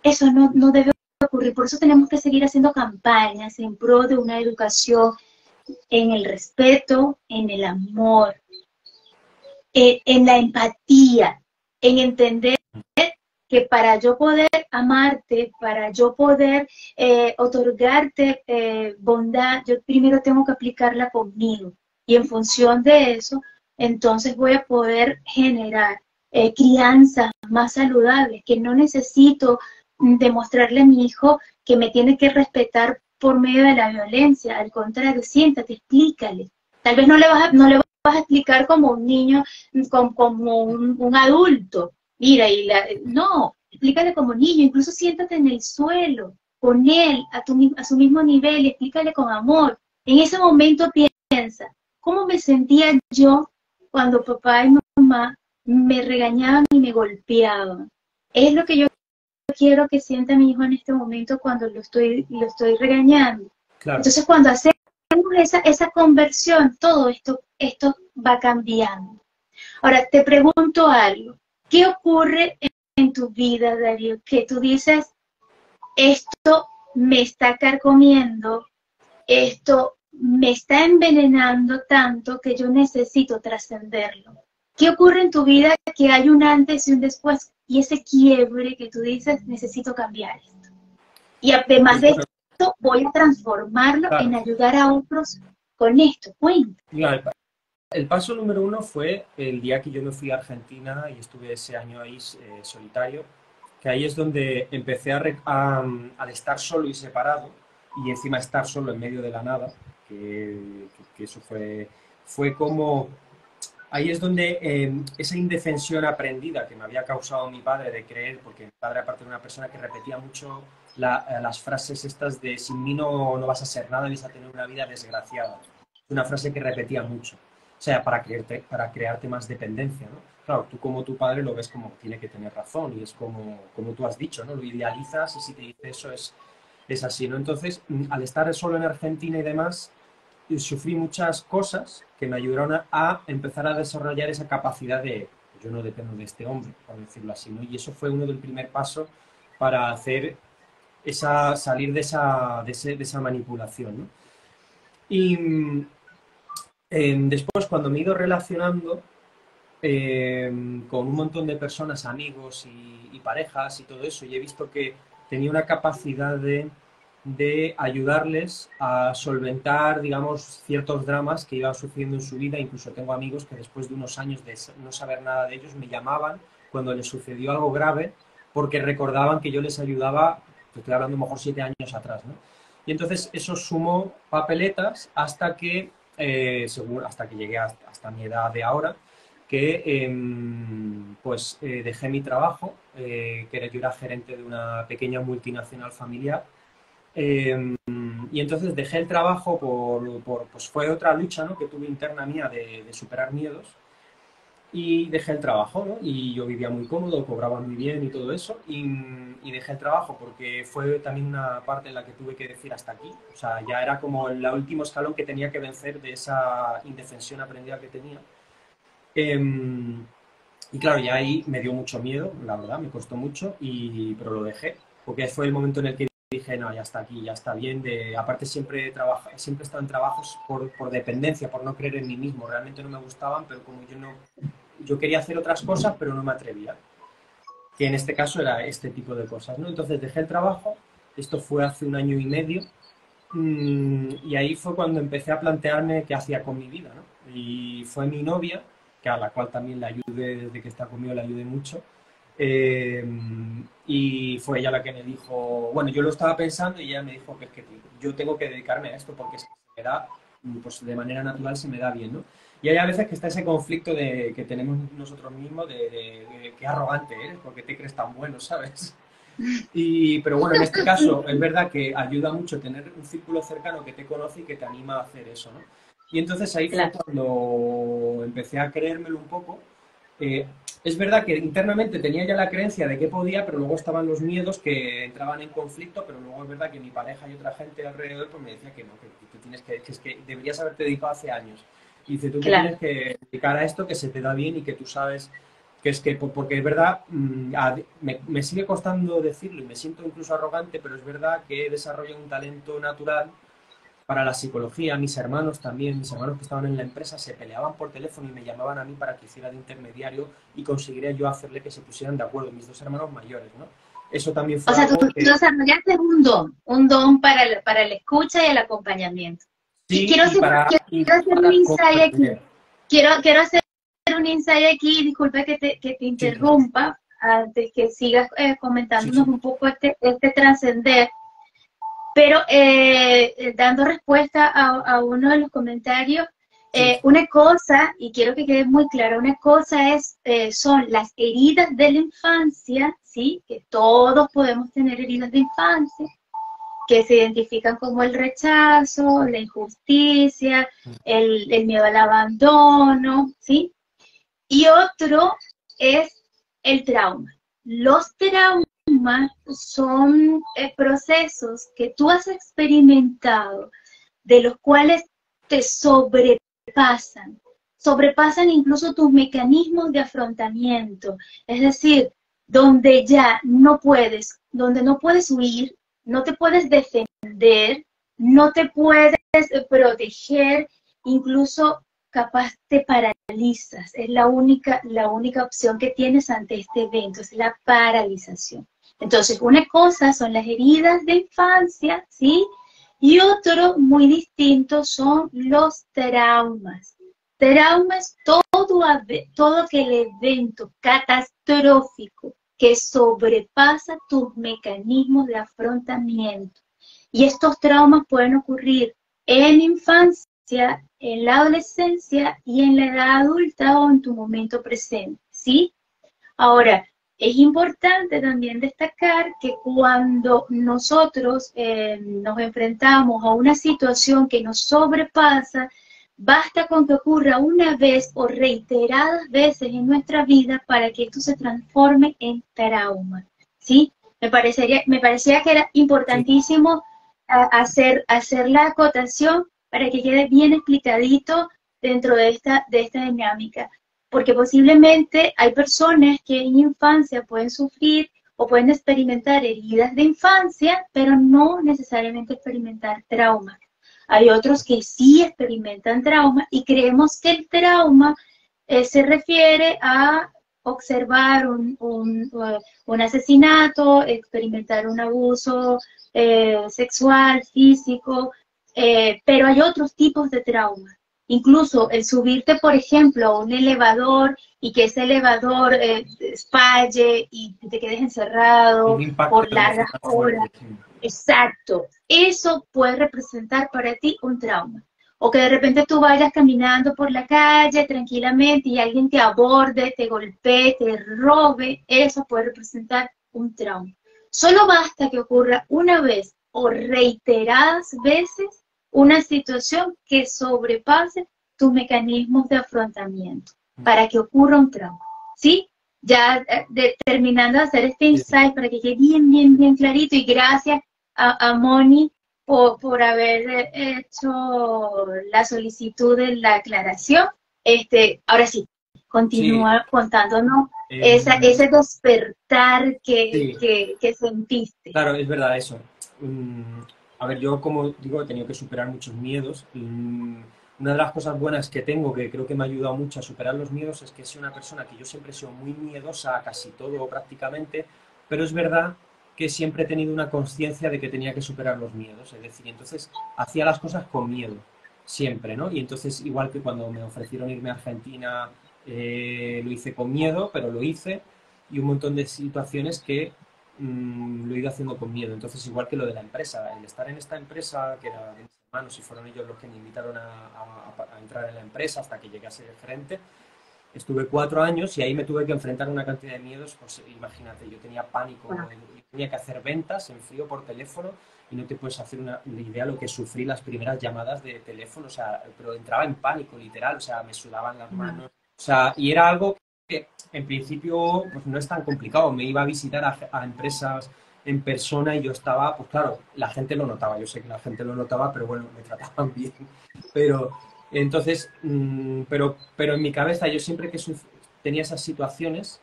Eso no debe ocurrir. Por eso tenemos que seguir haciendo campañas en pro de una educación en el respeto, en el amor, en la empatía, en entender que para yo poder amarte, para yo poder otorgarte bondad, yo primero tengo que aplicarla conmigo. Y en función de eso, entonces voy a poder generar crianzas más saludables, que no necesito demostrarle a mi hijo que me tiene que respetar por medio de la violencia. Al contrario, siéntate, explícale. Tal vez no le vas a explicar como un niño, como un adulto. Mira, no, explícale como niño, incluso siéntate en el suelo, con él, a su mismo nivel, y explícale con amor. En ese momento piensa, ¿cómo me sentía yo cuando papá y mamá me regañaban y me golpeaban? Es lo que yo quiero que sienta mi hijo en este momento cuando lo estoy regañando. Claro. Entonces cuando hacemos esa conversión, todo esto va cambiando. Ahora, te pregunto algo. ¿Qué ocurre en tu vida, Darío? Que tú dices, esto me está carcomiendo, esto me está envenenando tanto que yo necesito trascenderlo. ¿Qué ocurre en tu vida que hay un antes y un después y ese quiebre que tú dices, necesito cambiar esto? Y además Pues de bueno, esto, voy a transformarlo en claro, ayudar a otros con esto. Cuenta. mira, el paso número uno fue el día que yo me fui a Argentina y estuve ese año ahí solitario, que ahí es donde empecé al estar solo y separado, y encima estar solo en medio de la nada, que eso fue como... Ahí es donde esa indefensión aprendida que me había causado mi padre de creer, porque mi padre aparte de una persona que repetía mucho las frases estas de sin mí no vas a ser nada, vas a tener una vida desgraciada. Una frase que repetía mucho. O sea, para crearte más dependencia, ¿no? Claro, tú como tu padre lo ves como tiene que tener razón y es como tú has dicho, ¿no? Lo idealizas y si te dice eso es así, ¿no? Entonces, al estar solo en Argentina y demás, sufrí muchas cosas que me ayudaron a empezar a desarrollar esa capacidad de yo no dependo de este hombre, por decirlo así, ¿no? Y eso fue uno del primer paso para hacer salir de esa manipulación, ¿no? Y después, cuando me he ido relacionando eh, con un montón de personas, amigos y parejas y todo eso, y he visto que tenía una capacidad de ayudarles a solventar, digamos, ciertos dramas que iban sufriendo en su vida. Incluso tengo amigos que después de unos años de no saber nada de ellos me llamaban cuando les sucedió algo grave porque recordaban que yo les ayudaba, te estoy hablando a lo mejor 7 años atrás, ¿no? Y entonces eso sumó papeletas hasta que llegué hasta mi edad de ahora, que pues dejé mi trabajo, que yo era gerente de una pequeña multinacional familiar, y entonces dejé el trabajo pues fue otra lucha, ¿no?, que tuve interna mía de superar miedos, y dejé el trabajo, ¿no? Y yo vivía muy cómodo, cobraba muy bien y todo eso, y dejé el trabajo porque fue también una parte en la que tuve que decir hasta aquí. O sea, ya era como el último escalón que tenía que vencer de esa indefensión aprendida que tenía. Em, y claro, ya ahí me dio mucho miedo, la verdad, me costó mucho, pero lo dejé, porque fue el momento en el que dije, no, ya está aquí, ya está bien. Aparte siempre he estado en trabajos por dependencia, por no creer en mí mismo, realmente no me gustaban, pero como yo quería hacer otras cosas, pero no me atrevía, que en este caso era este tipo de cosas, ¿no? Entonces dejé el trabajo, esto fue hace 1 año y medio, y ahí fue cuando empecé a plantearme qué hacía con mi vida, ¿no? Y fue mi novia, que a la cual también le ayudé, desde que está conmigo le ayudé mucho, eh, y fue ella la que me dijo, bueno, yo lo estaba pensando y ella me dijo que es que yo tengo que dedicarme a esto porque es que se me da, pues de manera natural se me da bien, ¿no? Y hay a veces que está ese conflicto que tenemos nosotros mismos de qué arrogante eres, porque te crees tan bueno, ¿sabes? Pero bueno, en este caso es verdad que ayuda mucho tener un círculo cercano que te conoce y que te anima a hacer eso, ¿no? Y entonces ahí fue Claro. cuando empecé a creérmelo un poco. Eh, es verdad que internamente tenía ya la creencia de que podía, pero luego estaban los miedos que entraban en conflicto, pero luego es verdad que mi pareja y otra gente alrededor pues me decía que no, que tú tienes que es que deberías haberte dedicado hace años. Y dice, tú te Claro. tienes que dedicar a esto que se te da bien y que tú sabes que es que, porque es verdad, me sigue costando decirlo y me siento incluso arrogante, pero es verdad que he desarrollado un talento natural para la psicología. Mis hermanos también, mis hermanos que estaban en la empresa, se peleaban por teléfono y me llamaban a mí para que hiciera de intermediario y conseguiría yo hacerle que se pusieran de acuerdo, mis dos hermanos mayores, ¿no? Eso también O fue sea, tú algo que desarrollaste un don para la escucha y el acompañamiento. sí, Quiero hacer, quiero hacer un para insight aquí. comprender. Quiero hacer un insight aquí, disculpa que te Sí, claro. interrumpa, antes que sigas Sí, comentándonos sí. un poco este trascender, pero dando respuesta a uno de los comentarios, Sí, una cosa, y quiero que quede muy claro, una cosa son las heridas de la infancia, ¿sí? Que todos podemos tener heridas de infancia, que se identifican como el rechazo, la injusticia, el miedo al abandono, ¿sí? Y otro es el trauma. Los traumas son procesos que tú has experimentado, de los cuales te sobrepasan incluso tus mecanismos de afrontamiento. Es decir, donde no puedes huir, no te puedes defender, no te puedes proteger, incluso capaz te paralizas. Es la única opción que tienes ante este evento, es la paralización. Entonces, una cosa son las heridas de infancia, ¿sí? Y otro muy distinto son los traumas. Traumas, todo aquel evento catastrófico que sobrepasa tus mecanismos de afrontamiento. Y estos traumas pueden ocurrir en infancia, en la adolescencia y en la edad adulta o en tu momento presente, ¿sí? Ahora, es importante también destacar que cuando nosotros nos enfrentamos a una situación que nos sobrepasa, basta con que ocurra una vez o reiteradas veces en nuestra vida para que esto se transforme en trauma, ¿sí? Me parecía que era Sí, importantísimo hacer la acotación para que quede bien explicadito dentro de esta dinámica, porque posiblemente hay personas que en infancia pueden sufrir o pueden experimentar heridas de infancia, pero no necesariamente experimentar traumas. Hay otros que sí experimentan trauma y creemos que el trauma se refiere a observar un asesinato, experimentar un abuso sexual, físico, pero hay otros tipos de trauma. Incluso el subirte, por ejemplo, a un elevador y que ese elevador falle y te quedes un encerrado impacto por largas emocional horas. fuerte. Sí. Exacto. Eso puede representar para ti un trauma. O que de repente tú vayas caminando por la calle tranquilamente y alguien te aborde, te golpee, te robe. Eso puede representar un trauma. Solo basta que ocurra una vez o reiteradas veces una situación que sobrepase tus mecanismos de afrontamiento para que ocurra un trauma. ¿Sí? Ya terminando de hacer este Sí, sí. insight para que quede bien, bien, bien clarito y gracias a Moni por haber hecho la solicitud de la aclaración. Ahora sí, Sí, continúa contándonos em, ese despertar que, sí, que, que sentiste. claro, es verdad eso. Mm, a ver, yo como digo, he tenido que superar muchos miedos. Una de las cosas buenas que tengo, que creo que me ha ayudado mucho a superar los miedos, es que soy una persona que yo siempre he sido muy miedosa a casi todo prácticamente, pero es verdad que siempre he tenido una conciencia de que tenía que superar los miedos. Es decir, entonces hacía las cosas con miedo, siempre, ¿no? Y entonces, igual que cuando me ofrecieron irme a Argentina, lo hice con miedo, pero lo hice, y un montón de situaciones que lo he ido haciendo con miedo. Entonces, igual que lo de la empresa, el estar en esta empresa, que era de mis hermanos y fueron ellos los que me invitaron a entrar en la empresa hasta que llegué a ser gerente, estuve 4 años y ahí me tuve que enfrentar a una cantidad de miedos. Pues imagínate, yo tenía pánico, Wow. yo tenía que hacer ventas en frío por teléfono y no te puedes hacer una idea de lo que sufrí las primeras llamadas de teléfono, o sea, pero entraba en pánico, literal, o sea, me sudaban las manos, o sea, y era algo que en principio pues no es tan complicado, me iba a visitar a empresas en persona y yo estaba, pues claro, la gente lo notaba, yo sé que la gente lo notaba, pero bueno, me trataban bien, pero entonces, pero en mi cabeza yo siempre que tenía esas situaciones,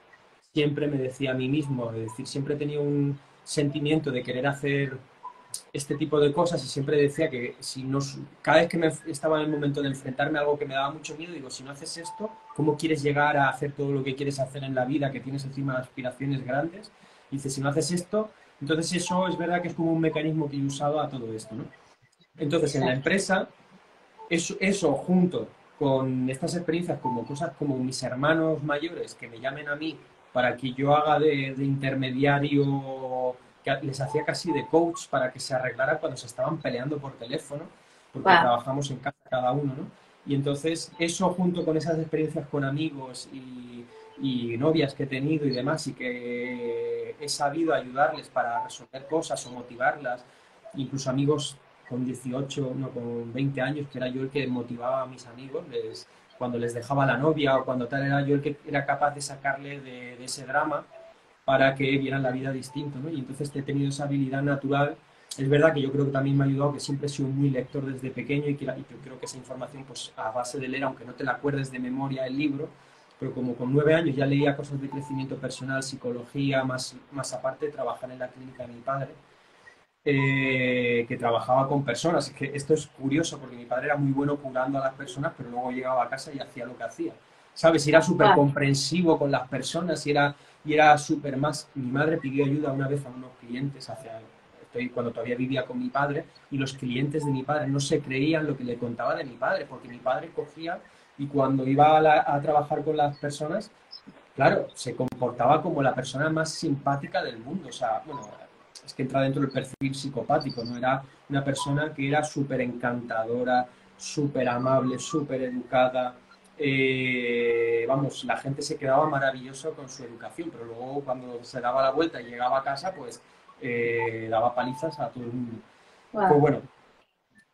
siempre me decía a mí mismo, es decir, siempre tenía un sentimiento de querer hacer este tipo de cosas y siempre decía que si no, cada vez que estaba en el momento de enfrentarme a algo que me daba mucho miedo, digo, si no haces esto, ¿cómo quieres llegar a hacer todo lo que quieres hacer en la vida, que tienes encima aspiraciones grandes? Y dice, si no haces esto, entonces eso es verdad que es como un mecanismo que he usado a todo esto, ¿no? Entonces, en la Exacto. empresa eso junto con estas experiencias como cosas como mis hermanos mayores que me llamen a mí para que yo haga de intermediario, que les hacía casi de coach para que se arreglara cuando se estaban peleando por teléfono, porque Wow. trabajamos en casa cada uno, ¿no? Y entonces eso junto con esas experiencias con amigos y novias que he tenido y demás y que he sabido ayudarles para resolver cosas o motivarlas, incluso amigos con 18, no, con 20 años, que era yo el que motivaba a mis amigos, cuando les dejaba la novia o cuando tal, era yo el que era capaz de sacarle de ese drama para que vieran la vida distinto, ¿no? Y entonces he tenido esa habilidad natural. Es verdad que yo creo que también me ha ayudado, que siempre he sido muy lector desde pequeño y que creo que esa información, pues a base de leer, aunque no te la acuerdes de memoria el libro, pero como con 9 años ya leía cosas de crecimiento personal, psicología, más aparte de trabajar en la clínica de mi padre, que trabajaba con personas. Es que esto es curioso porque mi padre era muy bueno curando a las personas, pero luego llegaba a casa y hacía lo que hacía. ¿Sabes? Y era súper Wow. comprensivo con las personas y era y era súper más. Mi madre pidió ayuda una vez a unos clientes cuando todavía vivía con mi padre, y los clientes de mi padre no se creían lo que le contaba de mi padre, porque mi padre cogía y cuando iba a trabajar con las personas, claro, se comportaba como la persona más simpática del mundo. O sea, bueno, es que entra dentro del perfil psicopático, ¿no? Era una persona que era súper encantadora, súper amable, súper educada. Vamos, la gente se quedaba maravillosa con su educación, pero luego cuando se daba la vuelta y llegaba a casa, pues daba palizas a todo el mundo. Pues Wow. bueno,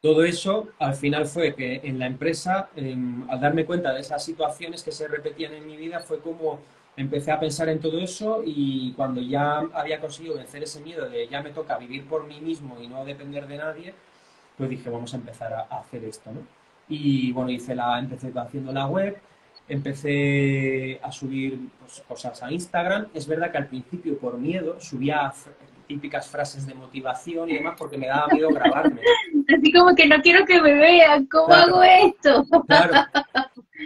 todo eso al final fue que en la empresa, al darme cuenta de esas situaciones que se repetían en mi vida, fue como empecé a pensar en todo eso, y cuando ya había conseguido vencer ese miedo de ya me toca vivir por mí mismo y no depender de nadie, pues dije, vamos a empezar a hacer esto, ¿no? Y bueno, empecé haciendo la web, empecé a subir pues, cosas a Instagram. Es verdad que al principio por miedo subía típicas frases de motivación y demás porque me daba miedo grabarme. Así como que no quiero que me vean, ¿cómo hago Claro, esto? claro.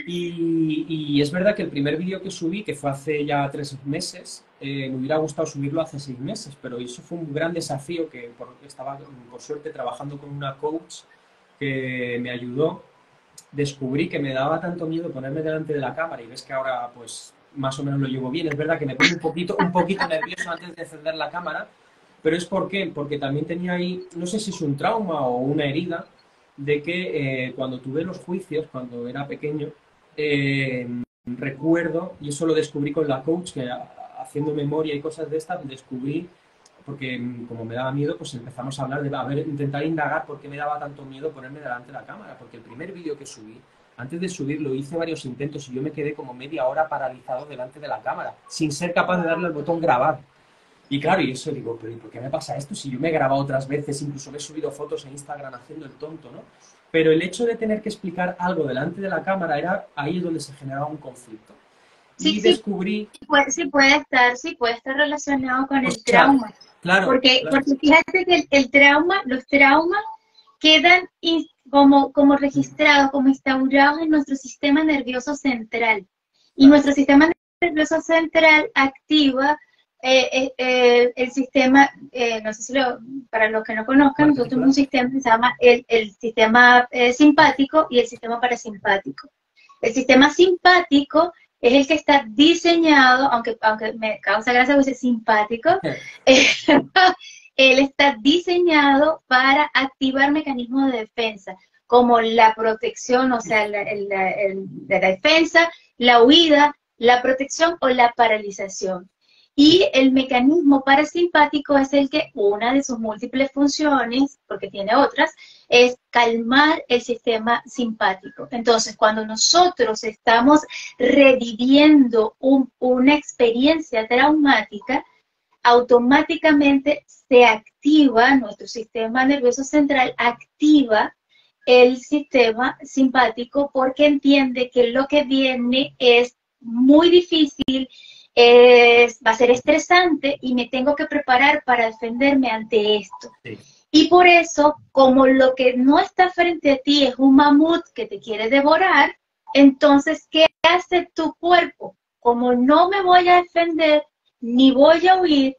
Y es verdad que el primer vídeo que subí, que fue hace ya 3 meses, me hubiera gustado subirlo hace 6 meses, pero eso fue un gran desafío que estaba, por suerte, trabajando con una coach que me ayudó. Descubrí que me daba tanto miedo ponerme delante de la cámara, y ves que ahora pues más o menos lo llevo bien. Es verdad que me pongo un poquito nervioso antes de encender la cámara, pero es porque también tenía ahí, no sé si es un trauma o una herida, de que cuando tuve los juicios, cuando era pequeño, eh, recuerdo, y eso lo descubrí con la coach, que haciendo memoria y cosas de estas, descubrí, porque como me daba miedo, pues empezamos a hablar de, a ver, intentar indagar por qué me daba tanto miedo ponerme delante de la cámara, porque el primer vídeo que subí, antes de subirlo hice varios intentos y yo me quedé como media hora paralizado delante de la cámara, sin ser capaz de darle al botón grabar. Y claro, y eso digo, pero ¿y por qué me pasa esto? Si yo me he grabado otras veces, incluso me he subido fotos en Instagram haciendo el tonto, ¿no? Pero el hecho de tener que explicar algo delante de la cámara, era ahí donde se generaba un conflicto. Sí, Y sí, descubrí, sí puede estar relacionado con o el sea, trauma. claro, claro, Porque fíjate que el trauma, los traumas quedan como registrados, como instaurados en nuestro sistema nervioso central. Y claro, nuestro sistema nervioso central activa el sistema, no sé si para los que no conozcan, nosotros tenemos un articular. sistema que se llama el sistema simpático y el sistema parasimpático. El sistema simpático es el que está diseñado, aunque me causa gracia porque es simpático, eh, él está diseñado para activar mecanismos de defensa, como la protección, o sea, la defensa, la huida, la protección o la paralización. Y el mecanismo parasimpático es el que, una de sus múltiples funciones, porque tiene otras, es calmar el sistema simpático. Entonces, cuando nosotros estamos reviviendo una experiencia traumática, automáticamente se activa, nuestro sistema nervioso central activa el sistema simpático porque entiende que lo que viene es muy difícil, va a ser estresante y me tengo que preparar para defenderme ante esto. Sí, Y por eso, como lo que no está frente a ti es un mamut que te quiere devorar, entonces, ¿qué hace tu cuerpo? Como no me voy a defender, ni voy a huir,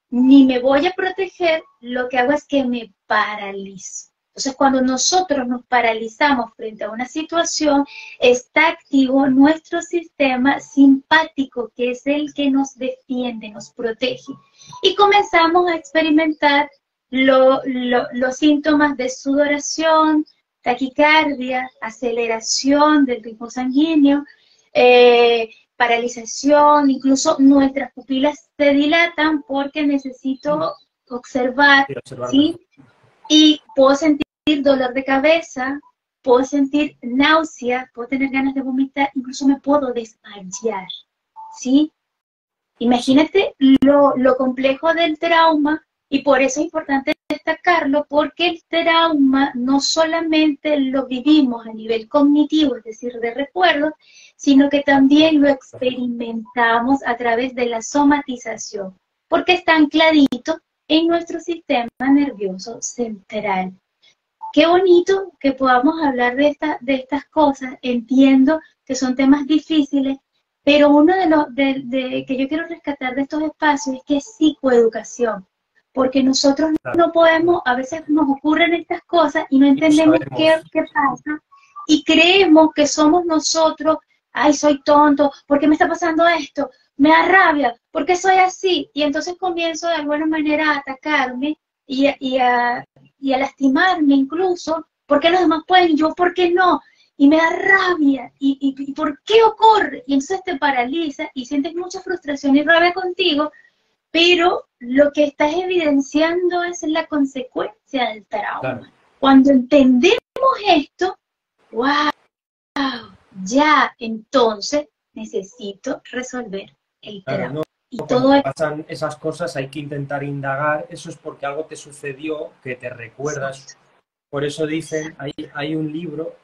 ni me voy a proteger, lo que hago es que me paralizo. Entonces, cuando nosotros nos paralizamos frente a una situación, está activo nuestro sistema simpático, que es el que nos defiende, nos protege. Y comenzamos a experimentar los síntomas de sudoración, taquicardia, aceleración del ritmo sanguíneo, paralización, incluso nuestras pupilas se dilatan porque necesito observar, quiero observar mejor. ¿sí? Y puedo sentir dolor de cabeza, puedo sentir náusea, puedo tener ganas de vomitar, incluso me puedo desmayar, ¿sí? Sí, Imagínate lo complejo del trauma, y por eso es importante destacarlo, porque el trauma no solamente lo vivimos a nivel cognitivo, es decir, de recuerdos, sino que también lo experimentamos a través de la somatización, porque está ancladito en nuestro sistema nervioso central. Qué bonito que podamos hablar de estas cosas. Entiendo que son temas difíciles, Pero uno de los que yo quiero rescatar de estos espacios es que es psicoeducación, porque nosotros Claro, no podemos, a veces nos ocurren estas cosas y no y no entendemos sabemos. qué pasa, y creemos que somos nosotros. Ay, soy tonto, ¿por qué me está pasando esto? Me da rabia, ¿por qué soy así? Y entonces comienzo de alguna manera a atacarme y a lastimarme incluso, ¿por qué los demás pueden? Yo, ¿por qué no? Y me da rabia, y ¿por qué ocurre? Y entonces te paraliza y sientes mucha frustración y rabia contigo, pero lo que estás evidenciando es la consecuencia del Claro, trauma. Cuando entendemos esto, wow, ya entonces necesito resolver el claro, trauma. no. Y Cuando todo te es pasan esas cosas hay que intentar indagar, eso es porque algo te sucedió, que te recuerdas. exacto, Por eso dicen, exacto, hay un libro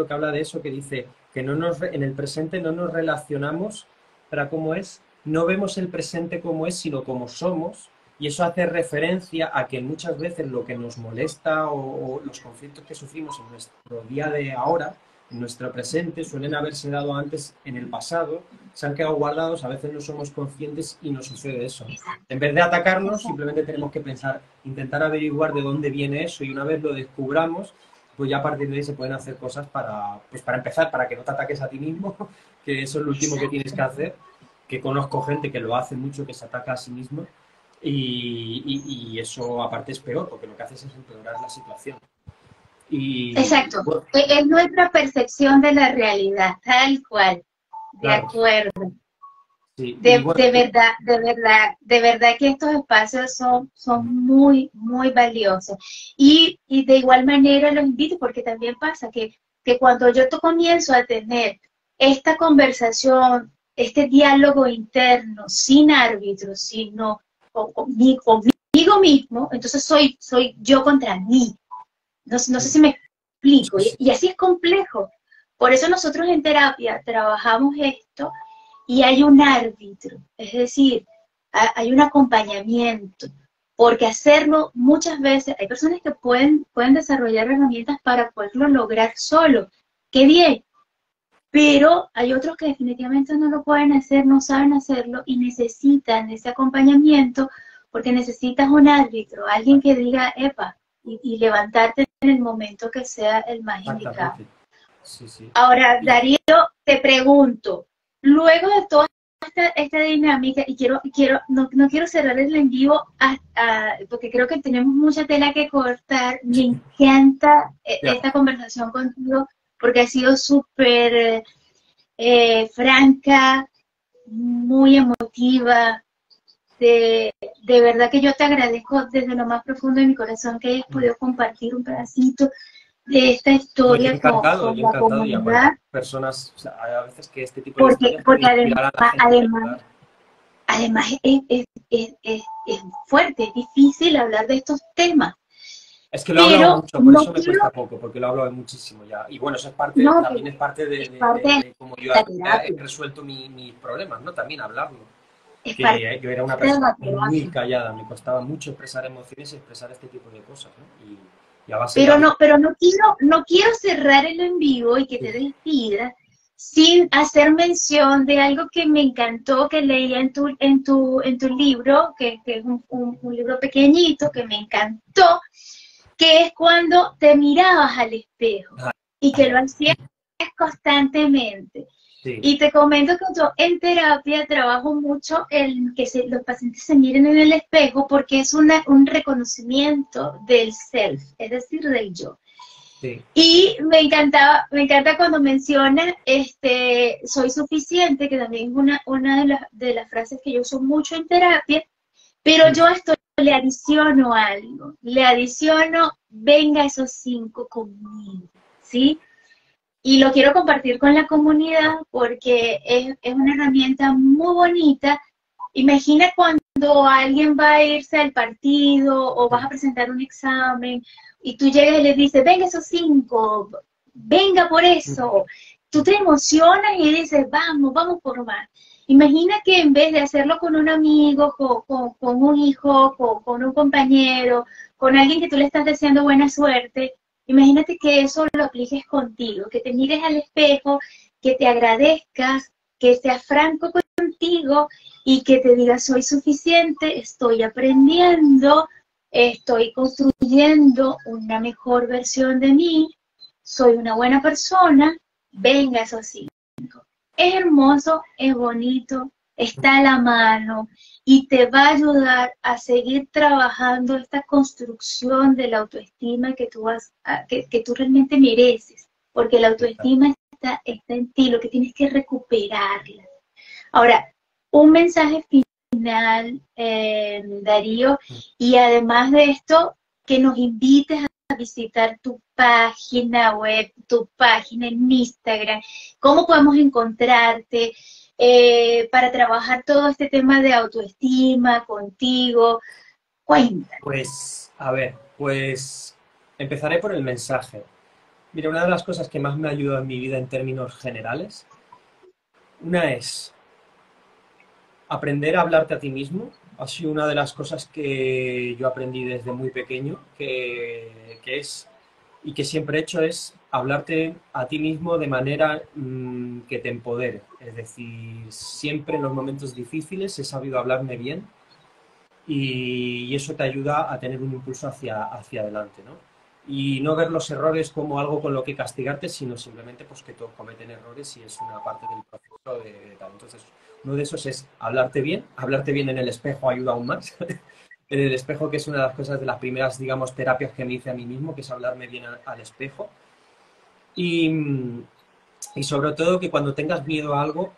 que habla de eso, que dice que no nos, en el presente no nos relacionamos para cómo es, no vemos el presente como es, sino como somos, y eso hace referencia a que muchas veces lo que nos molesta o los conflictos que sufrimos en nuestro día de ahora, en nuestro presente, suelen haberse dado antes en el pasado, se han quedado guardados, a veces no somos conscientes y nos sucede eso. exacto, En vez de atacarnos, exacto. simplemente tenemos que pensar, intentar averiguar de dónde viene eso, y una vez lo descubramos, pues ya a partir de ahí se pueden hacer cosas para, pues para empezar, para que no te ataques a ti mismo, que eso es lo último que tienes que hacer, que conozco gente que lo hace mucho, que se ataca a sí mismo, y eso aparte es peor, porque lo que haces es empeorar la situación. Y Exacto. bueno, Es nuestra percepción de la realidad, tal cual. De claro, acuerdo. sí, y bueno, De verdad, de verdad, de verdad que estos espacios son muy, muy valiosos. Y de igual manera los invito, porque también pasa que cuando yo comienzo a tener esta conversación, este diálogo interno, sin árbitro, sino conmigo mismo, entonces soy yo contra mí. No sé si me explico. sí, sí, Y así es complejo. Por eso nosotros en terapia trabajamos esto y hay un árbitro, es decir, hay un acompañamiento, porque hacerlo muchas veces, hay personas que pueden desarrollar herramientas para poderlo lograr solo, qué bien, pero hay otros que definitivamente no lo pueden hacer, no saben hacerlo y necesitan ese acompañamiento porque necesitas un árbitro, alguien que diga, epa, y levantarte en el momento que sea el más indicado. exactamente, sí, sí. Ahora, Y, Darío, te pregunto, luego de toda esta dinámica, y no quiero cerrar el en vivo porque creo que tenemos mucha tela que cortar, me encanta ya, esta conversación contigo porque ha sido súper franca, muy emotiva. De verdad que yo te agradezco desde lo más profundo de mi corazón que hayas podido compartir un pedacito de esta no, historia con yo la encantado, y a cuantas comunidad, personas, o sea, hay a veces que este tipo de historias porque pueden inspirar a la gente y además, ayudar. además es fuerte, es difícil hablar de estos temas, Es que lo he hablado pero mucho, por no eso me quiero, cuesta poco, porque lo he hablado muchísimo ya. Y bueno, eso es parte, no, también es parte es parte de de cómo yo la he terapia, resuelto mis problemas, ¿no? También hablarlo. es parte Que yo era una de persona la muy terapia. callada, me costaba mucho expresar emociones y expresar este tipo de cosas, ¿no? Y a base de hablar, Pero no quiero cerrar el en vivo y que sí, te despidas sin hacer mención de algo que me encantó, que leía en tu libro, que es un libro pequeñito, que me encantó, que es cuando te mirabas al espejo ah, y que lo ya, hacías constantemente. sí, Y te comento que yo en terapia trabajo mucho en que los pacientes se miren en el espejo porque es un reconocimiento del self, es decir, del yo. sí, Y me encanta cuando menciona soy suficiente, que también es una de las frases que yo uso mucho en terapia, pero yo a esto le adiciono algo, le adiciono, venga esos 5 conmigo, ¿sí? Y lo quiero compartir con la comunidad porque es una herramienta muy bonita. Imagina cuando alguien va a irse al partido o vas a presentar un examen y tú llegas y le dices, venga esos 5, venga por eso. Tú te emocionas y dices, vamos por más. Imagina que en vez de hacerlo con un amigo, con un hijo, con un compañero, con alguien que tú le estás deseando buena suerte, imagínate que eso lo apliques contigo, que te mires al espejo, que te agradezcas que sea franco contigo y que te diga soy suficiente, estoy aprendiendo, estoy construyendo una mejor versión de mí, soy una buena persona, venga eso sí. Es hermoso, es bonito, está a la mano y te va a ayudar a seguir trabajando esta construcción de la autoestima que tú realmente mereces, porque la autoestima está en ti, lo que tienes que recuperarla. Ahora, un mensaje final, Darío, y además de esto, que nos invites a visitar tu página web, tu página en Instagram, cómo podemos encontrarte para trabajar todo este tema de autoestima contigo. Cuéntame. Pues, a ver, pues empezaré por el mensaje. Mira, una de las cosas que más me ha ayudado en mi vida en términos generales, una es aprender a hablarte a ti mismo. Ha sido una de las cosas que yo aprendí desde muy pequeño, que es, y que siempre he hecho, es hablarte a ti mismo de manera que te empodere. Es decir, siempre en los momentos difíciles he sabido hablarme bien y eso te ayuda a tener un impulso hacia adelante, ¿no? Y no ver los errores como algo con lo que castigarte, sino simplemente pues que todos cometen errores y es una parte del proceso de tal. Entonces, uno de esos es hablarte bien en el espejo ayuda aún más. En el espejo, que es una de las cosas de las primeras, digamos, terapias que me hice a mí mismo, que es hablarme bien al espejo. Y, y sobre todo que cuando tengas miedo a algo,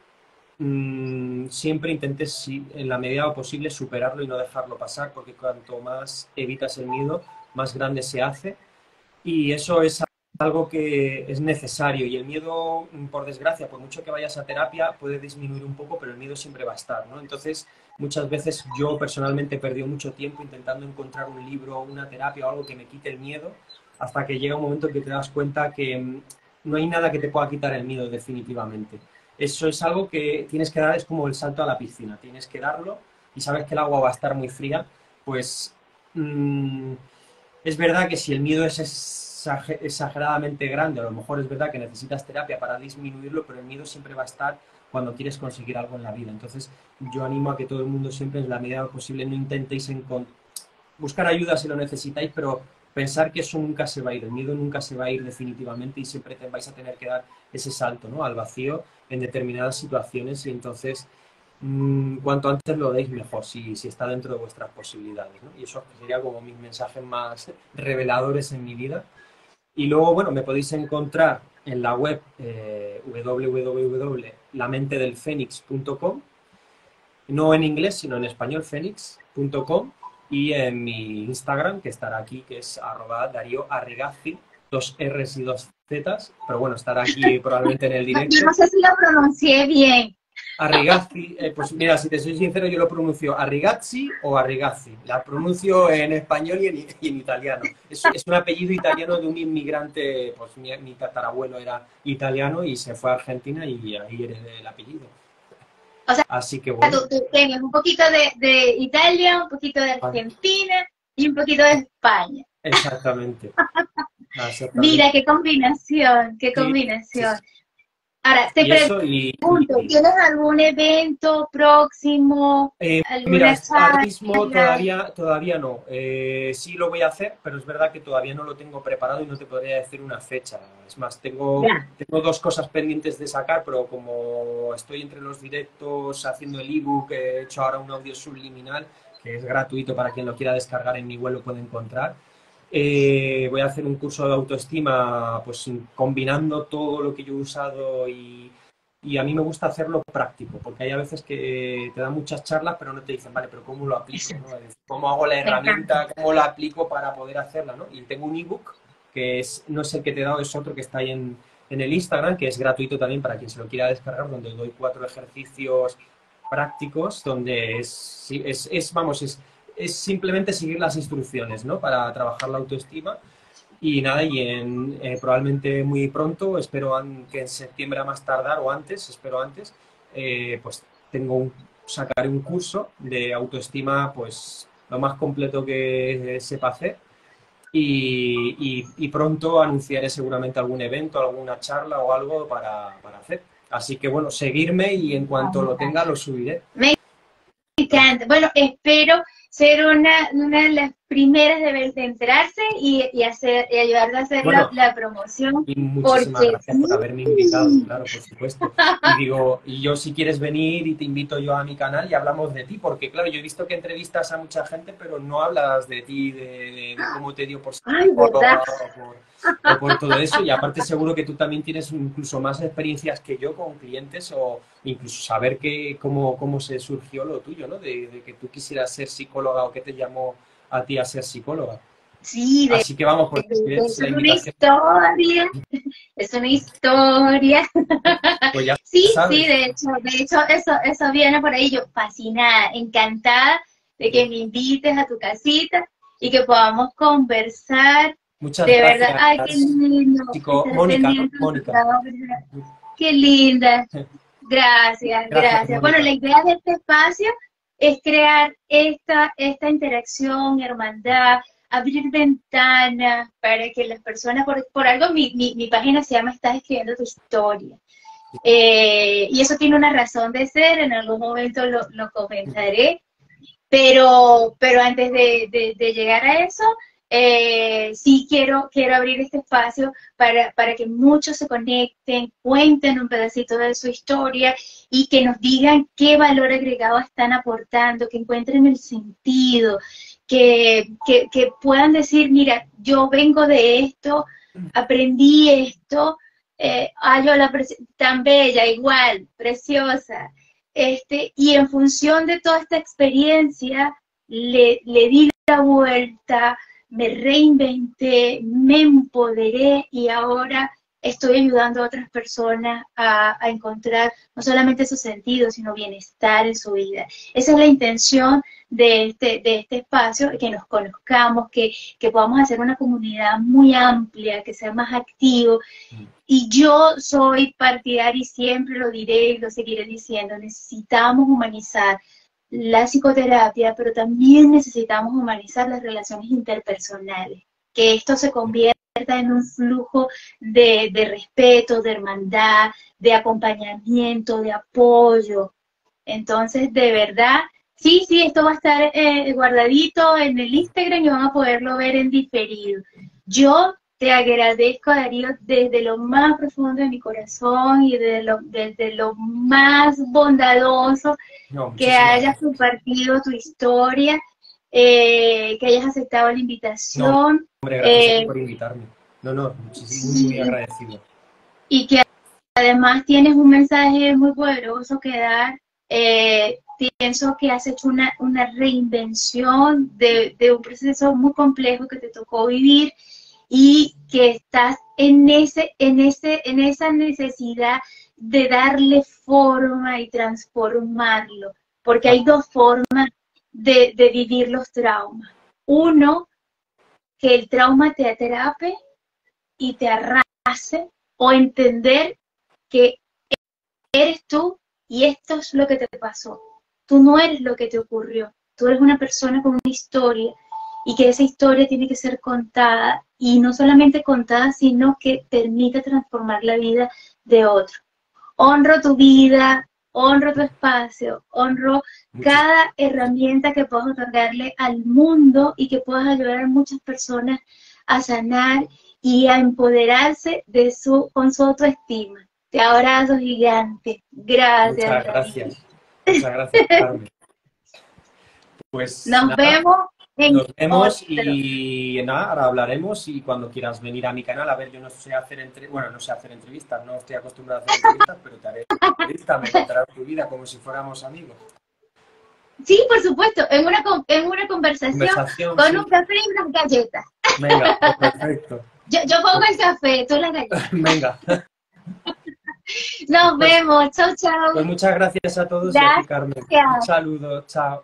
siempre intentes, en la medida posible, superarlo y no dejarlo pasar, porque cuanto más evitas el miedo, más grande se hace. Y eso es algo que es necesario. Y el miedo, por desgracia, por mucho que vayas a terapia, puede disminuir un poco, pero el miedo siempre va a estar, ¿no? Entonces, muchas veces yo personalmente he perdido mucho tiempo intentando encontrar un libro, una terapia o algo que me quite el miedo, hasta que llega un momento en que te das cuenta que no hay nada que te pueda quitar el miedo definitivamente. Eso es algo que tienes que dar, es como el salto a la piscina, tienes que darlo y sabes que el agua va a estar muy fría, pues es verdad que si el miedo es exageradamente grande, a lo mejor es verdad que necesitas terapia para disminuirlo, pero el miedo siempre va a estar cuando quieres conseguir algo en la vida. Entonces yo animo a que todo el mundo siempre, en la medida posible, no intentéis buscar ayuda si lo necesitáis, pero pensar que eso nunca se va a ir, el miedo nunca se va a ir definitivamente y siempre vais a tener que dar ese salto, ¿no?, al vacío en determinadas situaciones y entonces cuanto antes lo deis mejor, si está dentro de vuestras posibilidades, ¿no? Y eso sería como mis mensajes más reveladores en mi vida. Y luego, bueno, me podéis encontrar en la web www.lamentedelfenix.com, no en inglés, sino en español, fenix.com, y en mi Instagram, que estará aquí, que es @DarioArrigazzi, 2 R's y 2 Z's, pero bueno, estará aquí probablemente en el directo. Yo no sé si lo pronuncié bien. Arrigazzi, pues mira, si te soy sincero, yo lo pronuncio Arrigazzi o Arrigazzi. La pronuncio en español y en italiano. Es un apellido italiano de un inmigrante, pues mi tatarabuelo era italiano y se fue a Argentina y ahí heredé el apellido. O sea, así que bueno. tú tienes un poquito de Italia, un poquito de Argentina y un poquito de España. Exactamente. Mira, qué combinación, qué combinación. Sí. Ahora, te pregunto, ¿tienes algún evento próximo? Mira, ahora mismo todavía no. Sí lo voy a hacer, pero es verdad que todavía no lo tengo preparado y no te podría decir una fecha. Es más, tengo 2 cosas pendientes de sacar, pero como estoy entre los directos haciendo el ebook, he hecho ahora un audio subliminal, que es gratuito para quien lo quiera descargar en mi web, lo puede encontrar. Voy a hacer un curso de autoestima, pues combinando todo lo que yo he usado y a mí me gusta hacerlo práctico, porque hay a veces que te dan muchas charlas, pero no te dicen, vale, pero ¿cómo lo aplico? ¿No? ¿Cómo hago la herramienta? ¿Cómo la aplico para poder hacerla? ¿No? Y tengo un ebook, que no es el que te he dado, es otro que está ahí en el Instagram, que es gratuito también para quien se lo quiera descargar, donde doy 4 ejercicios prácticos, donde es simplemente seguir las instrucciones, ¿no?, para trabajar la autoestima. Y nada, probablemente muy pronto, espero que en septiembre a más tardar o antes, espero antes, pues sacaré un curso de autoestima, pues lo más completo que sepa hacer. Y pronto anunciaré seguramente algún evento, alguna charla o algo para hacer. Así que bueno, seguirme y en cuanto lo tenga lo subiré. Me encanta. Bueno, espero ser una de las primeras de enterarse y ayudarte a hacer Bueno, la promoción. y muchísimas Porque gracias por haberme invitado, claro, por supuesto. Y digo, y yo si quieres venir y te invito yo a mi canal y hablamos de ti, porque claro, yo he visto que entrevistas a mucha gente, pero no hablas de ti, de cómo te dio por ser ay, ¿verdad? psicóloga o por todo eso. Y aparte seguro que tú también tienes incluso más experiencias que yo con clientes o incluso saber cómo se surgió lo tuyo, ¿no? De que tú quisieras ser psicóloga o qué te llamó a ti a ser psicóloga. Sí, Así que vamos, por es la una invitación. historia, es una historia. Pues ya Sí, sí, sabes. de hecho eso viene por ahí. Yo fascinada, encantada de que me invites a tu casita y que podamos conversar. Muchas De verdad, ay, qué gracias, lindo chico. estar Mónica, ¿no? pendiente de tu Mónica. trabajo. Qué linda. Gracias, Gracias, gracias. Bueno, la Mónica. idea de este espacio es crear esta interacción, hermandad, abrir ventanas para que las personas, por algo mi página se llama Estás escribiendo tu historia. Y eso tiene una razón de ser, en algún momento lo comentaré, pero antes de llegar a eso, sí quiero abrir este espacio para que muchos se conecten, cuenten un pedacito de su historia y que nos digan qué valor agregado están aportando, que encuentren el sentido, que puedan decir, mira, yo vengo de esto, aprendí esto, yo tan bella, igual, preciosa, y en función de toda esta experiencia, le di la vuelta, me reinventé, me empoderé y ahora estoy ayudando a otras personas a encontrar no solamente su sentido, sino bienestar en su vida. Esa es la intención de este espacio, que nos conozcamos, que podamos hacer una comunidad muy amplia, que sea más activo. Y yo soy partidaria y siempre lo diré y lo seguiré diciendo, necesitamos humanizar la psicoterapia, pero también necesitamos humanizar las relaciones interpersonales, que esto se convierta en un flujo de respeto, de hermandad, de acompañamiento, de apoyo. Entonces, de verdad, sí, esto va a estar guardadito en el Instagram y van a poderlo ver en diferido. Yo te agradezco, Darío, desde lo más profundo de mi corazón y desde lo más bondadoso No, que muchísimas hayas gracias. compartido tu historia, que hayas aceptado la No, invitación hombre, gracias a ti eh, por invitarme. No, no, muchísimo, muy, muy agradecido. y que además tienes un mensaje muy poderoso que dar. Pienso que has hecho una reinvención de un proceso muy complejo que te tocó vivir y que estás en esa necesidad de darle forma y transformarlo, porque hay dos formas de vivir los traumas. Uno, que el trauma te atrape y te arrase, o entender que eres tú y esto es lo que te pasó. Tú no eres lo que te ocurrió. Tú eres una persona con una historia y que esa historia tiene que ser contada y no solamente contada, sino que permite transformar la vida de otro. Honro tu vida, honro tu espacio, honro Muchísimas cada herramienta que puedas otorgarle al mundo y que puedas ayudar a muchas personas a sanar y a empoderarse con su autoestima. Te abrazo gigante. Gracias, David. gracias. Muchas gracias, Carmen. Pues Nos nada, vemos en nos vemos otro. y nada, ahora hablaremos y cuando quieras venir a mi canal, a ver, yo no sé hacer no sé hacer entrevistas, no estoy acostumbrado a hacer entrevistas, pero te haré una entrevista, me contarás tu vida como si fuéramos amigos. Sí, por supuesto, en una conversación Conversación, con sí. un café y unas galletas. Venga, pues perfecto. Yo pongo el café, tú las galletas. Venga. Nos Pues, vemos. Chau, pues chau. muchas gracias a todos y a ti, Carmen. Un Gracias. saludo, chao.